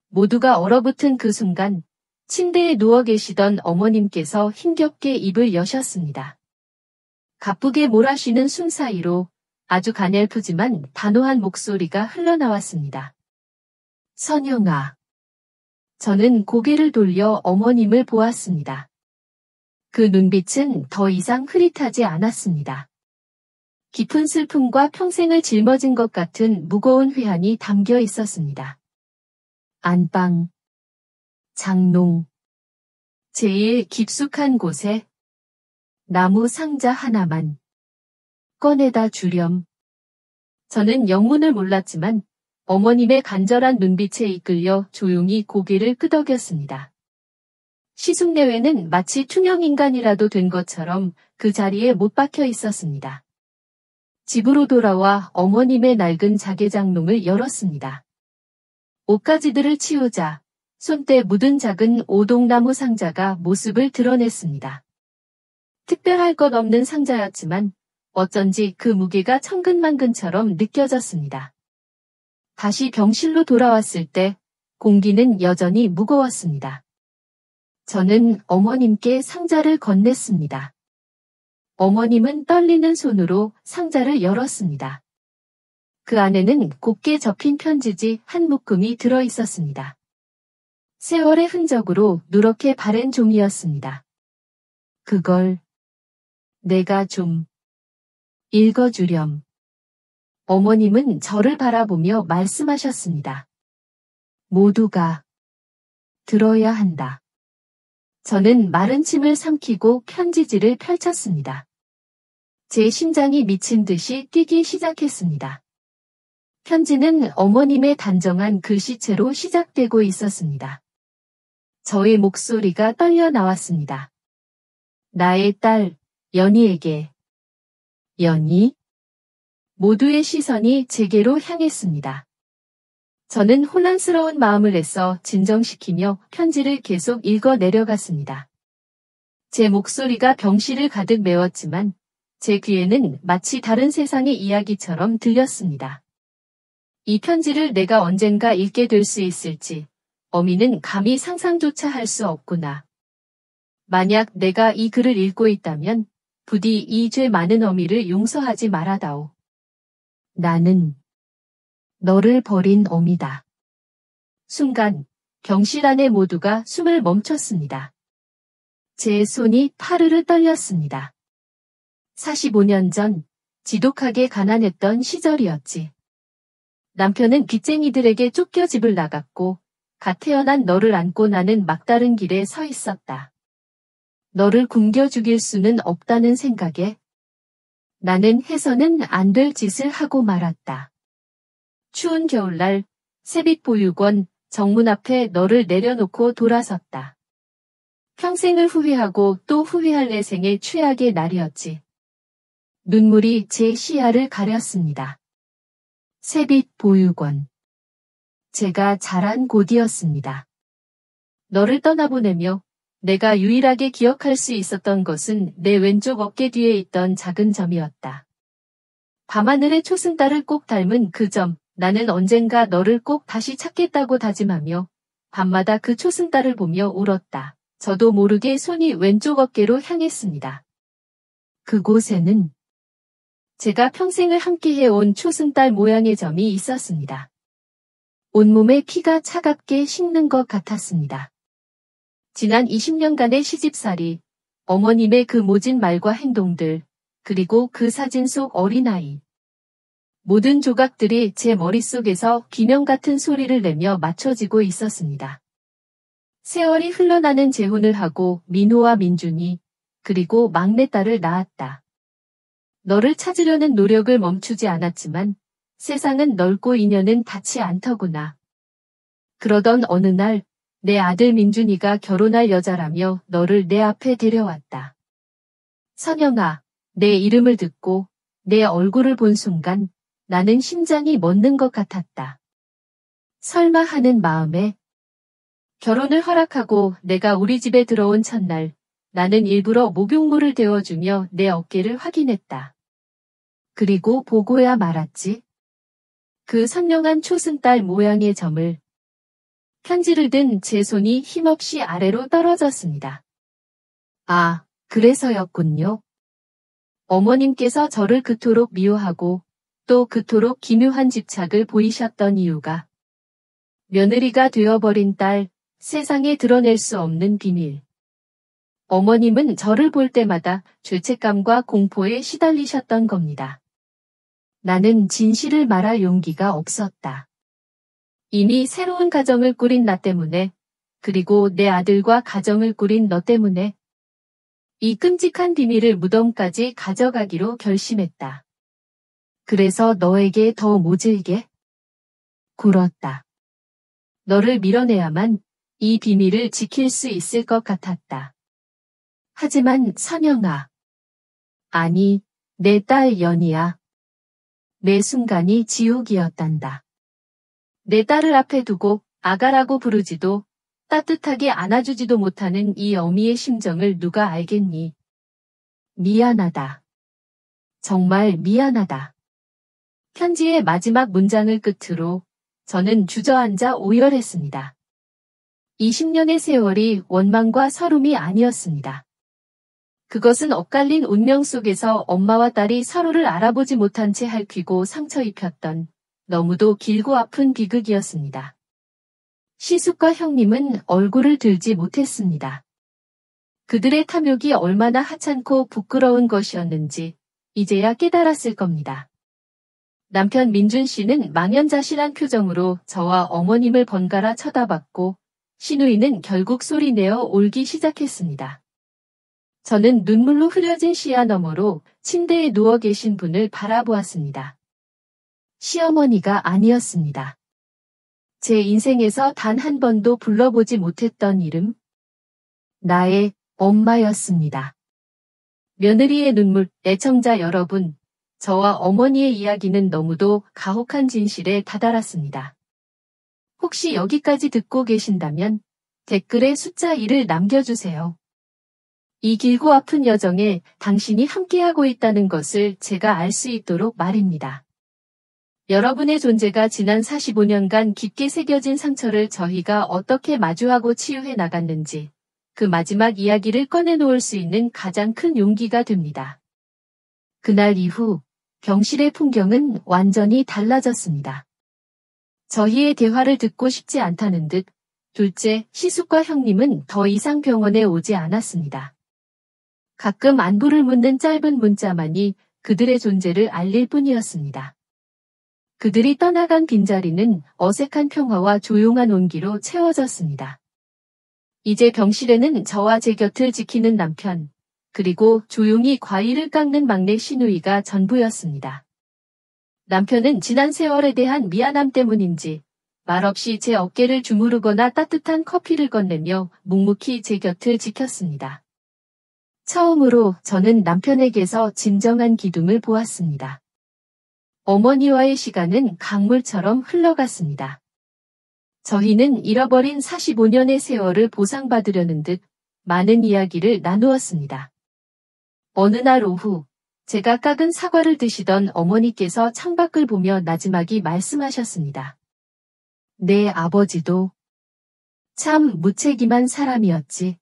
모두가 얼어붙은 그 순간 침대에 누워 계시던 어머님께서 힘겹게 입을 여셨습니다. 가쁘게 몰아쉬는 숨 사이로 아주 가냘프지만 단호한 목소리가 흘러나왔습니다. 선영아. 저는 고개를 돌려 어머님을 보았습니다. 그 눈빛은 더 이상 흐릿하지 않았습니다. 깊은 슬픔과 평생을 짊어진 것 같은 무거운 회한이 담겨 있었습니다. 안방, 장롱, 제일 깊숙한 곳에 나무 상자 하나만 꺼내다 주렴. 저는 영문을 몰랐지만 어머님의 간절한 눈빛에 이끌려 조용히 고개를 끄덕였습니다. 시숙내외는 마치 투명인간이라도 된 것처럼 그 자리에 못 박혀 있었습니다. 집으로 돌아와 어머님의 낡은 자개장롱을 열었습니다. 옷가지들을 치우자 손때 묻은 작은 오동나무 상자가 모습을 드러냈습니다. 특별할 것 없는 상자였지만 어쩐지 그 무게가 천근만근처럼 느껴졌습니다. 다시 병실로 돌아왔을 때 공기는 여전히 무거웠습니다. 저는 어머님께 상자를 건넸습니다. 어머님은 떨리는 손으로 상자를 열었습니다. 그 안에는 곱게 접힌 편지지 한 묶음이 들어 있었습니다. 세월의 흔적으로 누렇게 바랜 종이였습니다. 그걸 내가 좀 읽어주렴. 어머님은 저를 바라보며 말씀하셨습니다. 모두가 들어야 한다. 저는 마른 침을 삼키고 편지지를 펼쳤습니다. 제 심장이 미친 듯이 뛰기 시작했습니다. 편지는 어머님의 단정한 글씨체로 시작되고 있었습니다. 저의 목소리가 떨려 나왔습니다. 나의 딸, 연희에게. 연희? 모두의 시선이 제게로 향했습니다. 저는 혼란스러운 마음을 내서 진정시키며 편지를 계속 읽어 내려갔습니다. 제 목소리가 병실을 가득 메웠지만 제 귀에는 마치 다른 세상의 이야기처럼 들렸습니다. 이 편지를 내가 언젠가 읽게 될 수 있을지 어미는 감히 상상조차 할 수 없구나. 만약 내가 이 글을 읽고 있다면 부디 이 죄 많은 어미를 용서하지 말아다오. 나는 너를 버린 어미다. 순간 병실 안의 모두가 숨을 멈췄습니다. 제 손이 파르르 떨렸습니다. 45년 전 지독하게 가난했던 시절이었지. 남편은 빚쟁이들에게 쫓겨 집을 나갔고 갓 태어난 너를 안고 나는 막다른 길에 서 있었다. 너를 굶겨 죽일 수는 없다는 생각에 나는 해서는 안 될 짓을 하고 말았다. 추운 겨울날 세빛보육원 정문 앞에 너를 내려놓고 돌아섰다. 평생을 후회하고 또 후회할 내 생의 최악의 날이었지. 눈물이 제 시야를 가렸습니다. 세빛보육원. 제가 자란 곳이었습니다. 너를 떠나보내며 내가 유일하게 기억할 수 있었던 것은 내 왼쪽 어깨 뒤에 있던 작은 점이었다. 밤하늘의 초승달을 꼭 닮은 그 점, 나는 언젠가 너를 꼭 다시 찾겠다고 다짐하며 밤마다 그 초승달을 보며 울었다. 저도 모르게 손이 왼쪽 어깨로 향했습니다. 그곳에는 제가 평생을 함께해온 초승달 모양의 점이 있었습니다. 온몸에 피가 차갑게 식는 것 같았습니다. 지난 20년간의 시집살이, 어머님의 그 모진 말과 행동들, 그리고 그 사진 속 어린아이. 모든 조각들이 제 머릿속에서 기명 같은 소리를 내며 맞춰지고 있었습니다. 세월이 흘러나는 재혼을 하고 민호와 민준이, 그리고 막내딸을 낳았다. 너를 찾으려는 노력을 멈추지 않았지만 세상은 넓고 인연은 닿지 않더구나. 그러던 어느 날 내 아들 민준이가 결혼할 여자라며 너를 내 앞에 데려왔다. 선영아, 내 이름을 듣고 내 얼굴을 본 순간 나는 심장이 멎는 것 같았다. 설마 하는 마음에 결혼을 허락하고 내가 우리 집에 들어온 첫날 나는 일부러 목욕물을 데워주며 내 어깨를 확인했다. 그리고 보고야 말았지. 그 선명한 초승달 모양의 점을. 편지를 든 제 손이 힘없이 아래로 떨어졌습니다. 아, 그래서였군요. 어머님께서 저를 그토록 미워하고 또 그토록 기묘한 집착을 보이셨던 이유가 며느리가 되어버린 딸, 세상에 드러낼 수 없는 비밀. 어머님은 저를 볼 때마다 죄책감과 공포에 시달리셨던 겁니다. 나는 진실을 말할 용기가 없었다. 이미 새로운 가정을 꾸린 나 때문에, 그리고 내 아들과 가정을 꾸린 너 때문에 이 끔찍한 비밀을 무덤까지 가져가기로 결심했다. 그래서 너에게 더 모질게 굴었다. 너를 밀어내야만 이 비밀을 지킬 수 있을 것 같았다. 하지만 선영아. 아니, 내 딸 연희야. 매 순간이 지옥이었단다. 내 딸을 앞에 두고 아가라고 부르지도 따뜻하게 안아주지도 못하는 이 어미의 심정을 누가 알겠니? 미안하다. 정말 미안하다. 편지의 마지막 문장을 끝으로 저는 주저앉아 오열했습니다. 20년의 세월이 원망과 서름이 아니었습니다. 그것은 엇갈린 운명 속에서 엄마와 딸이 서로를 알아보지 못한 채 핥히고 상처 입혔던 너무도 길고 아픈 비극이었습니다. 시숙과 형님은 얼굴을 들지 못했습니다. 그들의 탐욕이 얼마나 하찮고 부끄러운 것이었는지 이제야 깨달았을 겁니다. 남편 민준 씨는 망연자실한 표정으로 저와 어머님을 번갈아 쳐다봤고 시누이는 결국 소리내어 울기 시작했습니다. 저는 눈물로 흐려진 시야 너머로 침대에 누워 계신 분을 바라보았습니다. 시어머니가 아니었습니다. 제 인생에서 단 한 번도 불러보지 못했던 이름, 나의 엄마였습니다. 며느리의 눈물, 애청자 여러분, 저와 어머니의 이야기는 너무도 가혹한 진실에 다다랐습니다. 혹시 여기까지 듣고 계신다면 댓글에 숫자 1을 남겨주세요. 이 길고 아픈 여정에 당신이 함께하고 있다는 것을 제가 알 수 있도록 말입니다. 여러분의 존재가 지난 45년간 깊게 새겨진 상처를 저희가 어떻게 마주하고 치유해 나갔는지 그 마지막 이야기를 꺼내놓을 수 있는 가장 큰 용기가 됩니다. 그날 이후 병실의 풍경은 완전히 달라졌습니다. 저희의 대화를 듣고 싶지 않다는 듯 둘째, 시숙과 형님은 더 이상 병원에 오지 않았습니다. 가끔 안부를 묻는 짧은 문자만이 그들의 존재를 알릴 뿐이었습니다. 그들이 떠나간 빈자리는 어색한 평화와 조용한 온기로 채워졌습니다. 이제 병실에는 저와 제 곁을 지키는 남편, 그리고 조용히 과일을 깎는 막내 시누이가 전부였습니다. 남편은 지난 세월에 대한 미안함 때문인지 말없이 제 어깨를 주무르거나 따뜻한 커피를 건네며 묵묵히 제 곁을 지켰습니다. 처음으로 저는 남편에게서 진정한 기둥을 보았습니다. 어머니와의 시간은 강물처럼 흘러갔습니다. 저희는 잃어버린 45년의 세월을 보상받으려는 듯 많은 이야기를 나누었습니다. 어느 날 오후, 제가 깎은 사과를 드시던 어머니께서 창밖을 보며 나지막이 말씀하셨습니다. 내 아버지도 참 무책임한 사람이었지.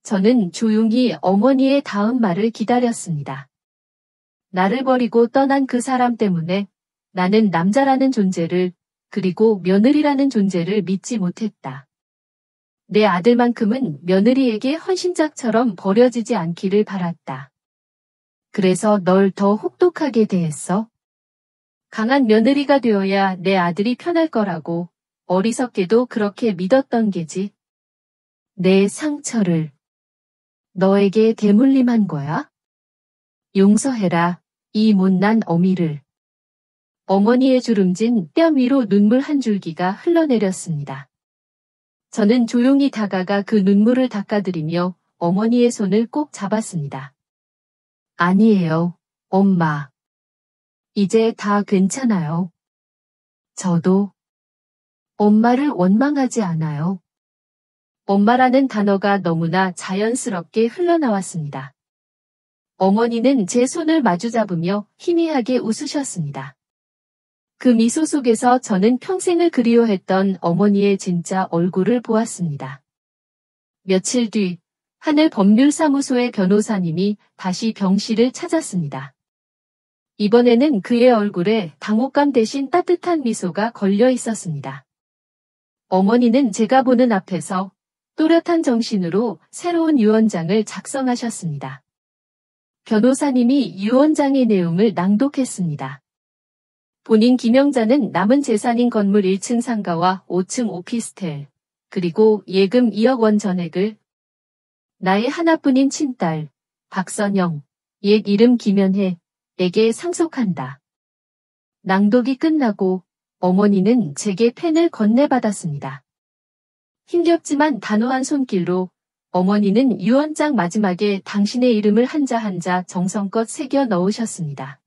저는 조용히 어머니의 다음 말을 기다렸습니다. 나를 버리고 떠난 그 사람 때문에 나는 남자라는 존재를 그리고 며느리라는 존재를 믿지 못했다. 내 아들만큼은 며느리에게 헌신짝처럼 버려지지 않기를 바랐다. 그래서 널 더 혹독하게 대했어. 강한 며느리가 되어야 내 아들이 편할 거라고 어리석게도 그렇게 믿었던 게지. 내 상처를 너에게 대물림한 거야? 용서해라, 이 못난 어미를. 어머니의 주름진 뺨 위로 눈물 한 줄기가 흘러내렸습니다. 저는 조용히 다가가 그 눈물을 닦아드리며 어머니의 손을 꼭 잡았습니다. 아니에요, 엄마. 이제 다 괜찮아요. 저도 엄마를 원망하지 않아요. 엄마라는 단어가 너무나 자연스럽게 흘러나왔습니다. 어머니는 제 손을 마주잡으며 희미하게 웃으셨습니다. 그 미소 속에서 저는 평생을 그리워했던 어머니의 진짜 얼굴을 보았습니다. 며칠 뒤 하늘법률사무소의 변호사님이 다시 병실을 찾았습니다. 이번에는 그의 얼굴에 당혹감 대신 따뜻한 미소가 걸려 있었습니다. 어머니는 제가 보는 앞에서 또렷한 정신으로 새로운 유언장을 작성하셨습니다. 변호사님이 유언장의 내용을 낭독했습니다. 본인 김영자는 남은 재산인 건물 1층 상가와 5층 오피스텔, 그리고 예금 2억 원 전액을 나의 하나뿐인 친딸 박선영, 옛 이름 김연혜에게 상속한다. 낭독이 끝나고 어머니는 제게 펜을 건네받았습니다. 힘겹지만 단호한 손길로 어머니는 유언장 마지막에 당신의 이름을 한자 한자 정성껏 새겨 넣으셨습니다.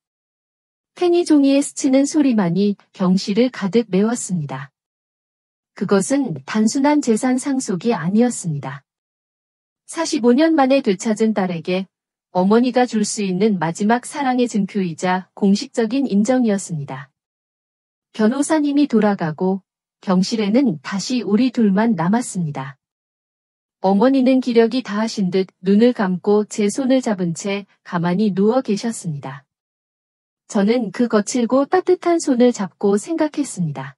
펜이 종이에 스치는 소리만이 병실을 가득 메웠습니다. 그것은 단순한 재산 상속이 아니었습니다. 45년 만에 되찾은 딸에게 어머니가 줄 수 있는 마지막 사랑의 증표이자 공식적인 인정이었습니다. 변호사님이 돌아가고 병실에는 다시 우리 둘만 남았습니다. 어머니는 기력이 다하신 듯 눈을 감고 제 손을 잡은 채 가만히 누워 계셨습니다. 저는 그 거칠고 따뜻한 손을 잡고 생각했습니다.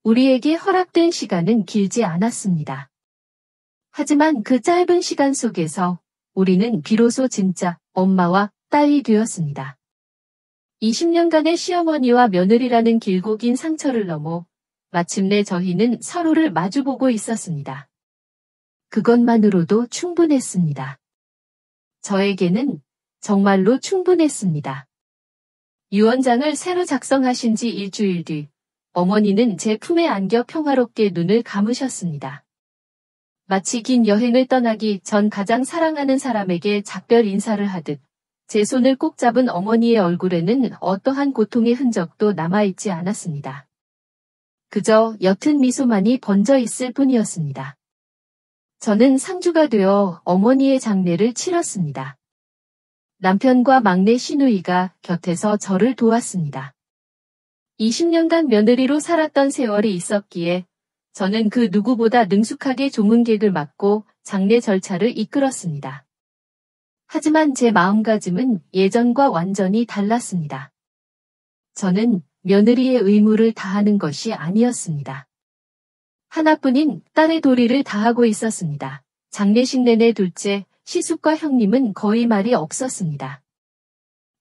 우리에게 허락된 시간은 길지 않았습니다. 하지만 그 짧은 시간 속에서 우리는 비로소 진짜 엄마와 딸이 되었습니다. 20년간의 시어머니와 며느리라는 길고 긴 상처를 넘어 마침내 저희는 서로를 마주보고 있었습니다. 그것만으로도 충분했습니다. 저에게는 정말로 충분했습니다. 유언장을 새로 작성하신 지 일주일 뒤 어머니는 제 품에 안겨 평화롭게 눈을 감으셨습니다. 마치 긴 여행을 떠나기 전 가장 사랑하는 사람에게 작별 인사를 하듯 제 손을 꼭 잡은 어머니의 얼굴에는 어떠한 고통의 흔적도 남아있지 않았습니다. 그저 옅은 미소만이 번져 있을 뿐이었습니다. 저는 상주가 되어 어머니의 장례를 치렀습니다. 남편과 막내 시누이가 곁에서 저를 도왔습니다. 20년간 며느리로 살았던 세월이 있었기에 저는 그 누구보다 능숙하게 조문객을 맡고 장례 절차를 이끌었습니다. 하지만 제 마음가짐은 예전과 완전히 달랐습니다. 저는 며느리의 의무를 다하는 것이 아니었습니다. 하나뿐인 딸의 도리를 다하고 있었습니다. 장례식 내내 둘째, 시숙과 형님은 거의 말이 없었습니다.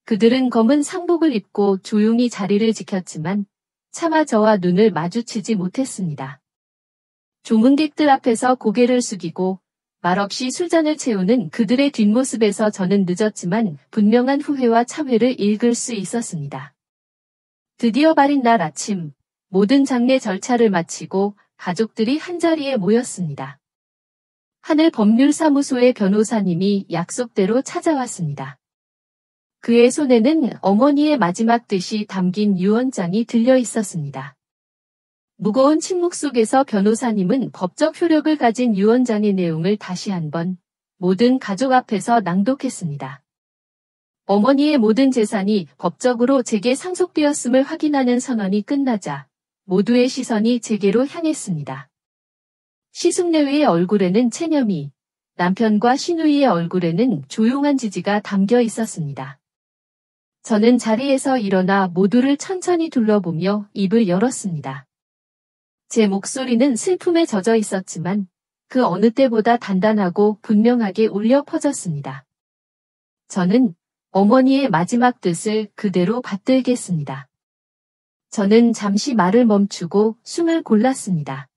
그들은 검은 상복을 입고 조용히 자리를 지켰지만 차마 저와 눈을 마주치지 못했습니다. 조문객들 앞에서 고개를 숙이고 말없이 술잔을 채우는 그들의 뒷모습에서 저는 늦었지만 분명한 후회와 참회를 읽을 수 있었습니다. 드디어 발인 날 아침, 모든 장례 절차를 마치고 가족들이 한자리에 모였습니다. 하늘법률사무소의 변호사님이 약속대로 찾아왔습니다. 그의 손에는 어머니의 마지막 뜻이 담긴 유언장이 들려 있었습니다. 무거운 침묵 속에서 변호사님은 법적 효력을 가진 유언장의 내용을 다시 한번 모든 가족 앞에서 낭독했습니다. 어머니의 모든 재산이 법적으로 제게 상속되었음을 확인하는 선언이 끝나자 모두의 시선이 제게로 향했습니다. 시숙내외의 얼굴에는 체념이, 남편과 시누이의 얼굴에는 조용한 지지가 담겨 있었습니다. 저는 자리에서 일어나 모두를 천천히 둘러보며 입을 열었습니다. 제 목소리는 슬픔에 젖어 있었지만 그 어느 때보다 단단하고 분명하게 울려 퍼졌습니다. 저는 어머니의 마지막 뜻을 그대로 받들겠습니다. 저는 잠시 말을 멈추고 숨을 골랐습니다.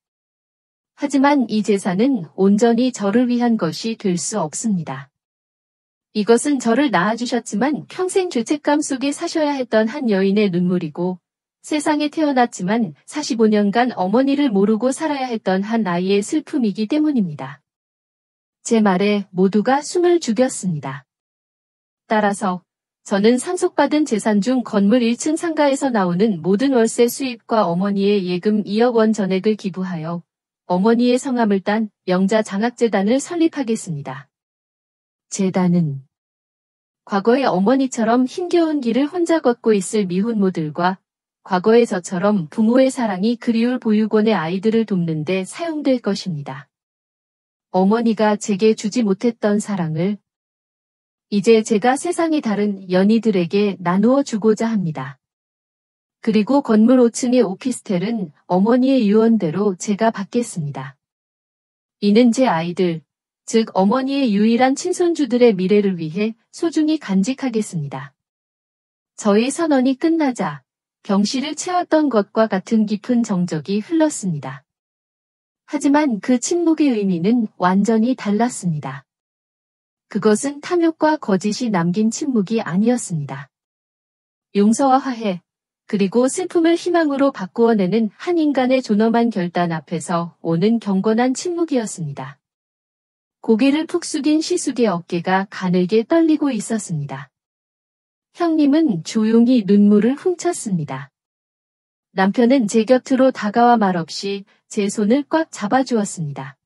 하지만 이 재산은 온전히 저를 위한 것이 될 수 없습니다. 이것은 저를 낳아주셨지만 평생 죄책감 속에 사셔야 했던 한 여인의 눈물이고 세상에 태어났지만 45년간 어머니를 모르고 살아야 했던 한 아이의 슬픔이기 때문입니다. 제 말에 모두가 숨을 죽였습니다. 따라서 저는 상속받은 재산 중 건물 1층 상가에서 나오는 모든 월세 수입과 어머니의 예금 2억 원 전액을 기부하여 어머니의 성함을 딴 영자 장학재단을 설립하겠습니다. 재단은 과거의 어머니처럼 힘겨운 길을 혼자 걷고 있을 미혼모들과 과거의 저처럼 부모의 사랑이 그리울 보육원의 아이들을 돕는 데 사용될 것입니다. 어머니가 제게 주지 못했던 사랑을 이제 제가 세상이 다른 연희들에게 나누어 주고자 합니다. 그리고 건물 5층의 오피스텔은 어머니의 유언대로 제가 받겠습니다. 이는 제 아이들, 즉 어머니의 유일한 친손주들의 미래를 위해 소중히 간직하겠습니다. 저희 선언이 끝나자 병실을 채웠던 것과 같은 깊은 정적이 흘렀습니다. 하지만 그 침묵의 의미는 완전히 달랐습니다. 그것은 탐욕과 거짓이 남긴 침묵이 아니었습니다. 용서와 화해, 그리고 슬픔을 희망으로 바꾸어내는 한 인간의 존엄한 결단 앞에서 오는 경건한 침묵이었습니다. 고개를 푹 숙인 시숙의 어깨가 가늘게 떨리고 있었습니다. 형님은 조용히 눈물을 훔쳤습니다. 남편은 제 곁으로 다가와 말없이 제 손을 꽉 잡아주었습니다.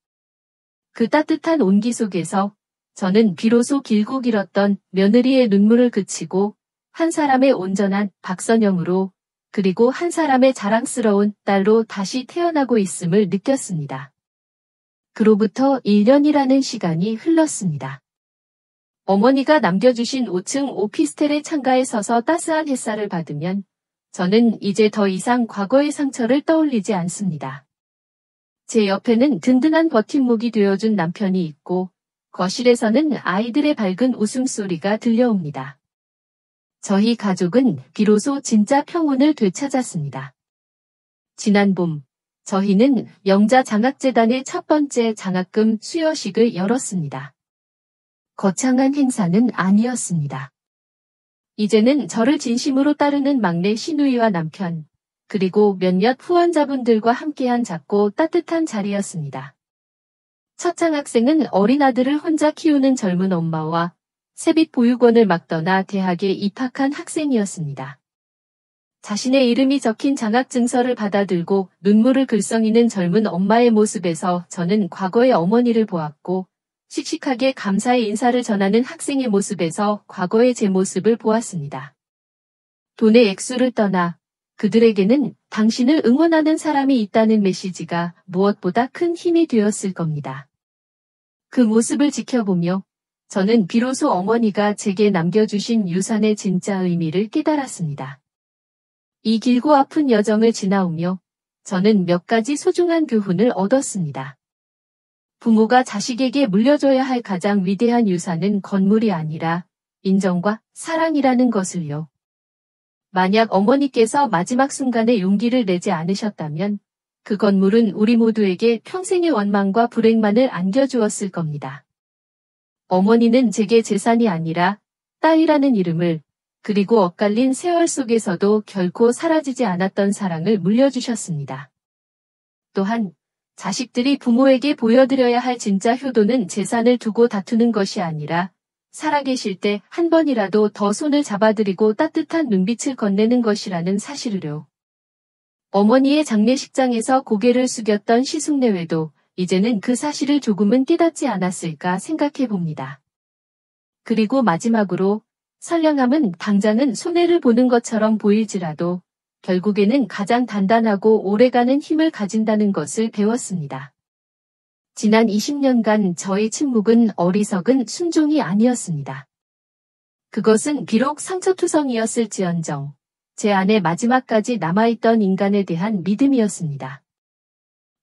그 따뜻한 온기 속에서 저는 비로소 길고 길었던 며느리의 눈물을 그치고 한 사람의 온전한 박선영으로 그리고 한 사람의 자랑스러운 딸로 다시 태어나고 있음을 느꼈습니다. 그로부터 1년이라는 시간이 흘렀습니다. 어머니가 남겨주신 5층 오피스텔의 창가에 서서 따스한 햇살을 받으면 저는 이제 더 이상 과거의 상처를 떠올리지 않습니다. 제 옆에는 든든한 버팀목이 되어준 남편이 있고 거실에서는 아이들의 밝은 웃음소리가 들려옵니다. 저희 가족은 비로소 진짜 평온을 되찾았습니다. 지난 봄, 저희는 영자 장학재단의 첫 번째 장학금 수여식을 열었습니다. 거창한 행사는 아니었습니다. 이제는 저를 진심으로 따르는 막내 신우이와 남편, 그리고 몇몇 후원자분들과 함께한 작고 따뜻한 자리였습니다. 첫 장학생은 어린 아들을 혼자 키우는 젊은 엄마와 세빛 보육원을 막 떠나 대학에 입학한 학생이었습니다. 자신의 이름이 적힌 장학증서를 받아들고 눈물을 글썽이는 젊은 엄마의 모습에서 저는 과거의 어머니를 보았고 씩씩하게 감사의 인사를 전하는 학생의 모습에서 과거의 제 모습을 보았습니다. 돈의 액수를 떠나 그들에게는 당신을 응원하는 사람이 있다는 메시지가 무엇보다 큰 힘이 되었을 겁니다. 그 모습을 지켜보며 저는 비로소 어머니가 제게 남겨주신 유산의 진짜 의미를 깨달았습니다. 이 길고 아픈 여정을 지나오며 저는 몇 가지 소중한 교훈을 얻었습니다. 부모가 자식에게 물려줘야 할 가장 위대한 유산은 건물이 아니라 인정과 사랑이라는 것을요. 만약 어머니께서 마지막 순간에 용기를 내지 않으셨다면 그 건물은 우리 모두에게 평생의 원망과 불행만을 안겨주었을 겁니다. 어머니는 제게 재산이 아니라 딸이라는 이름을 그리고 엇갈린 세월 속에서도 결코 사라지지 않았던 사랑을 물려주셨습니다. 또한 자식들이 부모에게 보여드려야 할 진짜 효도는 재산을 두고 다투는 것이 아니라 살아계실 때 한 번이라도 더 손을 잡아드리고 따뜻한 눈빛을 건네는 것이라는 사실을요. 어머니의 장례식장에서 고개를 숙였던 시숙내외도 이제는 그 사실을 조금은 깨닫지 않았을까 생각해 봅니다. 그리고 마지막으로 선량함은 당장은 손해를 보는 것처럼 보일지라도 결국에는 가장 단단하고 오래가는 힘을 가진다는 것을 배웠습니다. 지난 20년간 저의 침묵은 어리석은 순종이 아니었습니다. 그것은 비록 상처투성이었을지언정 제 안에 마지막까지 남아있던 인간에 대한 믿음이었습니다.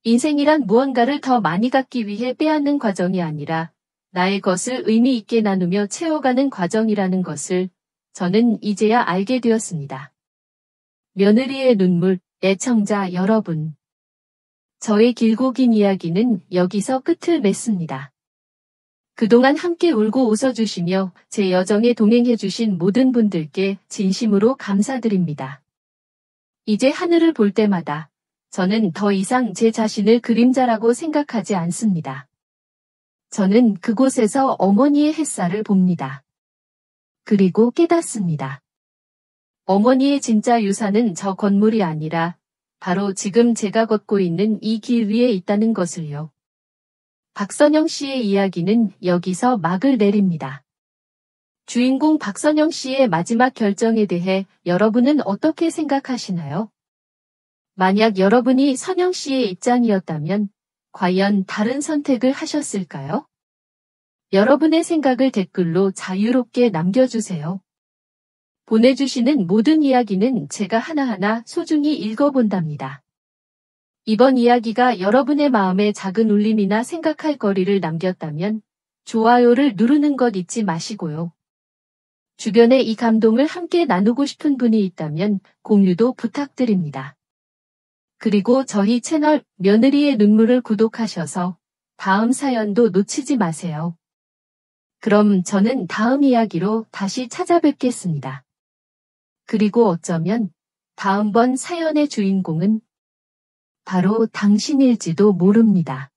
인생이란 무언가를 더 많이 갖기 위해 빼앗는 과정이 아니라 나의 것을 의미 있게 나누며 채워가는 과정이라는 것을 저는 이제야 알게 되었습니다. 며느리의 눈물, 애청자 여러분. 저의 길고 긴 이야기는 여기서 끝을 맺습니다. 그동안 함께 울고 웃어주시며 제 여정에 동행해주신 모든 분들께 진심으로 감사드립니다. 이제 하늘을 볼 때마다 저는 더 이상 제 자신을 그림자라고 생각하지 않습니다. 저는 그곳에서 어머니의 햇살을 봅니다. 그리고 깨닫습니다. 어머니의 진짜 유산은 저 건물이 아니라 바로 지금 제가 걷고 있는 이 길 위에 있다는 것을요. 박선영 씨의 이야기는 여기서 막을 내립니다. 주인공 박선영 씨의 마지막 결정에 대해 여러분은 어떻게 생각하시나요? 만약 여러분이 선영 씨의 입장이었다면 과연 다른 선택을 하셨을까요? 여러분의 생각을 댓글로 자유롭게 남겨주세요. 보내주시는 모든 이야기는 제가 하나하나 소중히 읽어본답니다. 이번 이야기가 여러분의 마음에 작은 울림이나 생각할 거리를 남겼다면 좋아요를 누르는 것 잊지 마시고요. 주변에 이 감동을 함께 나누고 싶은 분이 있다면 공유도 부탁드립니다. 그리고 저희 채널 며느리의 눈물을 구독하셔서 다음 사연도 놓치지 마세요. 그럼 저는 다음 이야기로 다시 찾아뵙겠습니다. 그리고 어쩌면 다음번 사연의 주인공은 바로 당신일지도 모릅니다.